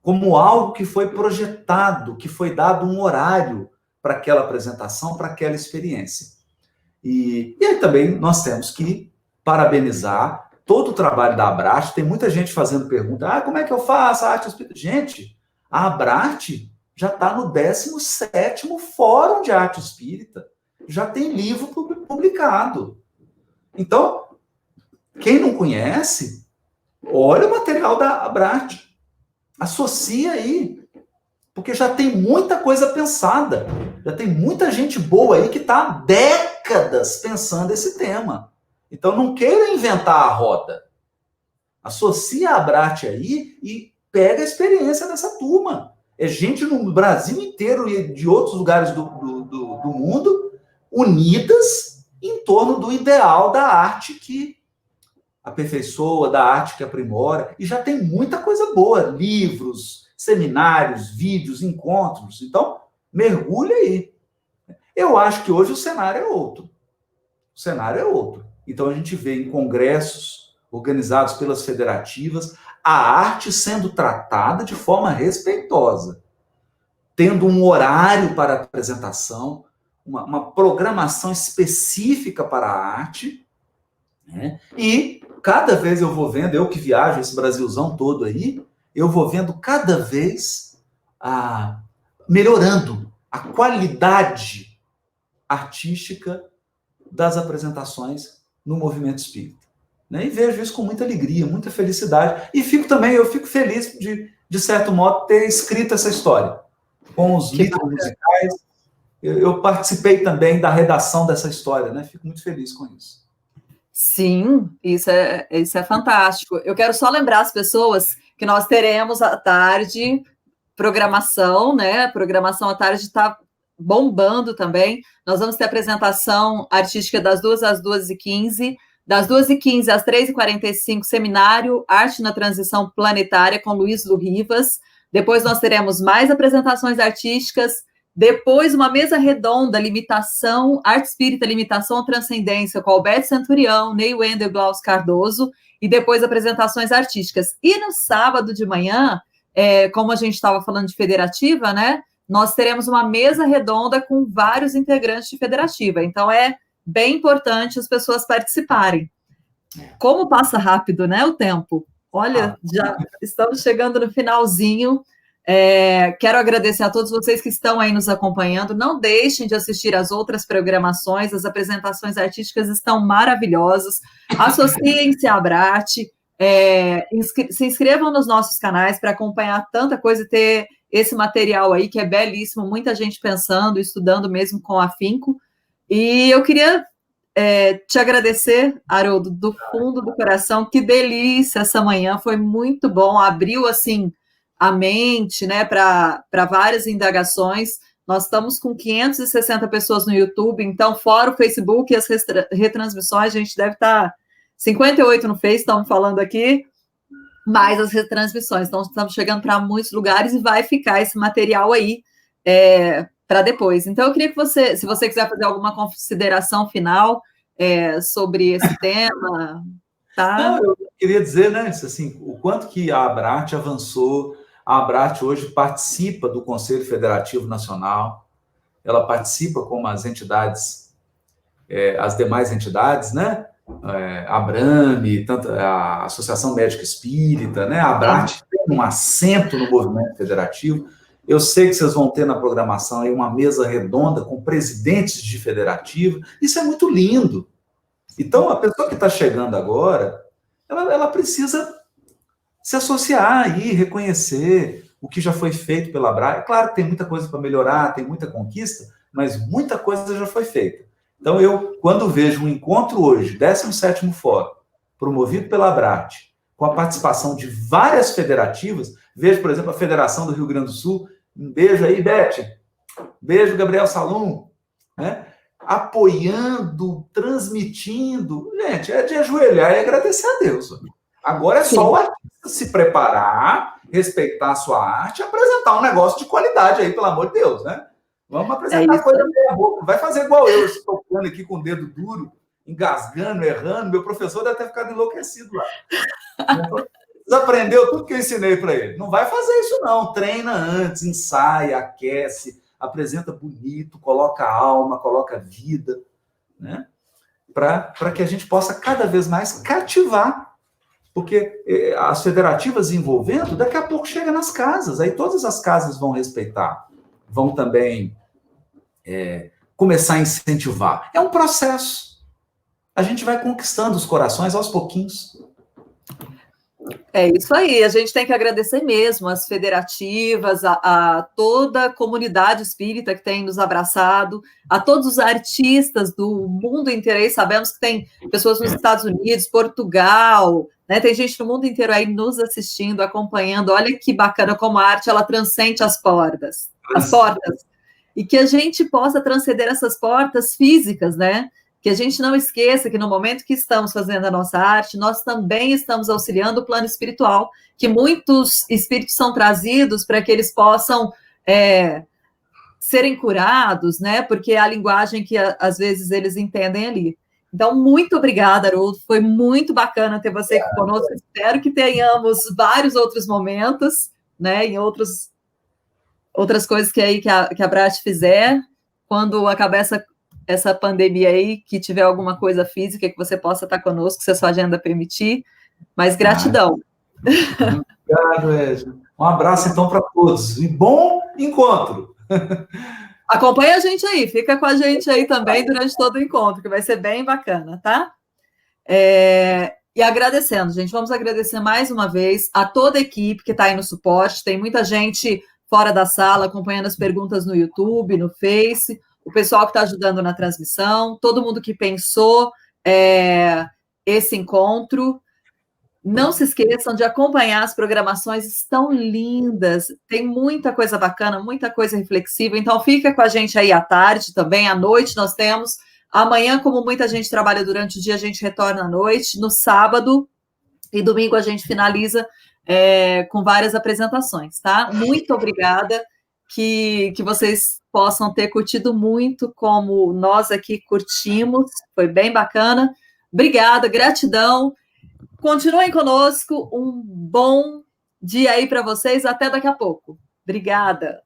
como algo que foi projetado, que foi dado um horário para aquela apresentação, para aquela experiência. E aí também nós temos que parabenizar todo o trabalho da Abrarte. Tem muita gente fazendo pergunta, como é que eu faço a arte espírita? Gente, a Abrarte já está no 17º Fórum de Arte Espírita. Já tem livro publicado. Então, quem não conhece, olha o material da Abrarte. Associa aí, porque já tem muita coisa pensada, já tem muita gente boa aí que está há décadas pensando esse tema. Então, não queira inventar a roda. Associa a Abrarte aí e pega a experiência dessa turma. É gente no Brasil inteiro e de outros lugares do mundo unidas em torno do ideal da arte que aperfeiçoa, da arte que aprimora, e já tem muita coisa boa, livros, seminários, vídeos, encontros. Então, mergulha aí. Eu acho que hoje o cenário é outro. Então, a gente vê em congressos organizados pelas federativas, a arte sendo tratada de forma respeitosa, tendo um horário para apresentação, uma programação específica para a arte, né? E cada vez eu vou vendo, eu que viajo esse Brasilzão todo aí, eu vou vendo cada vez melhorando a qualidade artística das apresentações no movimento espírita. Né? E vejo isso com muita alegria, muita felicidade. E eu fico feliz de certo modo, ter escrito essa história. Com os livros musicais, eu participei também da redação dessa história, né? Fico muito feliz com isso. Sim, isso é fantástico. Eu quero só lembrar as pessoas que nós teremos à tarde programação, né? A programação à tarde está bombando também. Nós vamos ter apresentação artística das 2 às 2h15, das 2h15 às 3h45, seminário Arte na Transição Planetária com Luiz do Rivas. Depois nós teremos mais apresentações artísticas, depois uma mesa redonda, limitação, arte espírita, limitação ou transcendência, com Alberto Centurião, Ney Wendel, Glaucio Cardoso, e depois apresentações artísticas. E no sábado de manhã, como a gente estava falando de federativa, né, nós teremos uma mesa redonda com vários integrantes de federativa. Então, é bem importante as pessoas participarem. Como passa rápido, né, o tempo? Olha, já estamos chegando no finalzinho. Quero agradecer a todos vocês que estão aí nos acompanhando. Não deixem de assistir as outras programações, as apresentações artísticas estão maravilhosas. Associem-se à Abrat, se inscrevam nos nossos canais para acompanhar tanta coisa e ter esse material aí que é belíssimo, muita gente pensando, estudando mesmo com afinco. E eu queria te agradecer, Haroldo, do fundo do coração. Que delícia essa manhã, foi muito bom, abriu assim a mente, né, para várias indagações. Nós estamos com 560 pessoas no YouTube, então, fora o Facebook e as retransmissões, a gente deve estar 58 no Face, estamos falando aqui, mais as retransmissões. Então, estamos chegando para muitos lugares e vai ficar esse material aí para depois. Então, eu queria que você, se você quiser fazer alguma consideração final sobre esse tema, tá? Não, eu queria dizer, né, assim, o quanto que a Abrat avançou. A Abrat hoje participa do Conselho Federativo Nacional, ela participa como as entidades, as demais entidades, né? A Abrame, tanto a Associação Médica Espírita, né? A Abrat tem um assento no movimento federativo. Eu sei que vocês vão ter na programação aí uma mesa redonda com presidentes de federativa. Isso é muito lindo. Então, a pessoa que está chegando agora, ela precisa se associar aí, reconhecer o que já foi feito pela Abrat. É claro que tem muita coisa para melhorar, tem muita conquista, mas muita coisa já foi feita. Então, eu, quando vejo um encontro hoje, 17º Fórum, promovido pela Abrat, com a participação de várias federativas, vejo, por exemplo, a Federação do Rio Grande do Sul, um beijo aí, Beth, beijo, Gabriel Salum, né? Apoiando, transmitindo. Gente, é de ajoelhar e agradecer a Deus. Agora é só o artista se preparar, respeitar a sua arte e apresentar um negócio de qualidade aí, pelo amor de Deus, né? Vamos apresentar coisa meia boca. Vai fazer igual eu tocando aqui com o dedo duro, engasgando, errando. Meu professor deve ter ficado enlouquecido lá. Aprendeu tudo que eu ensinei para ele. Não vai fazer isso, não. Treina antes, ensaia, aquece, apresenta bonito, coloca alma, coloca vida, né? Para que a gente possa cada vez mais cativar. Porque as federativas envolvendo, daqui a pouco chega nas casas, aí todas as casas vão respeitar, vão também começar a incentivar. É um processo. A gente vai conquistando os corações aos pouquinhos. É isso aí, a gente tem que agradecer mesmo as federativas, a toda a comunidade espírita que tem nos abraçado, a todos os artistas do mundo inteiro aí, sabemos que tem pessoas nos Estados Unidos, Portugal, né, tem gente no mundo inteiro aí nos assistindo, acompanhando. Olha que bacana como a arte, ela transcende as portas, e que a gente possa transcender essas portas físicas, né? Que a gente não esqueça que no momento que estamos fazendo a nossa arte, nós também estamos auxiliando o plano espiritual, que muitos espíritos são trazidos para que eles possam serem curados, né? Porque é a linguagem que às vezes eles entendem ali. Então, muito obrigada, Haroldo. Foi muito bacana ter você aqui conosco. Espero que tenhamos vários outros momentos, né, em outras coisas que a Brat fizer. Quando acabar essa pandemia aí, que tiver alguma coisa física que você possa estar conosco, se a sua agenda permitir. Mas gratidão. Obrigado, Edna. Um abraço, então, para todos. E bom encontro! Acompanha a gente aí, fica com a gente aí também durante todo o encontro, que vai ser bem bacana, tá? E agradecendo, gente, vamos agradecer mais uma vez a toda a equipe que está aí no suporte. Tem muita gente fora da sala acompanhando as perguntas no YouTube, no Face, o pessoal que está ajudando na transmissão, todo mundo que pensou esse encontro. Não se esqueçam de acompanhar as programações, estão lindas, tem muita coisa bacana, muita coisa reflexiva, então fica com a gente aí à tarde também, à noite nós temos, amanhã, como muita gente trabalha durante o dia, a gente retorna à noite, no sábado e domingo a gente finaliza com várias apresentações, tá? Muito obrigada, que vocês possam ter curtido muito, como nós aqui curtimos, foi bem bacana, obrigada, gratidão. Continuem conosco, um bom dia aí para vocês, até daqui a pouco. Obrigada.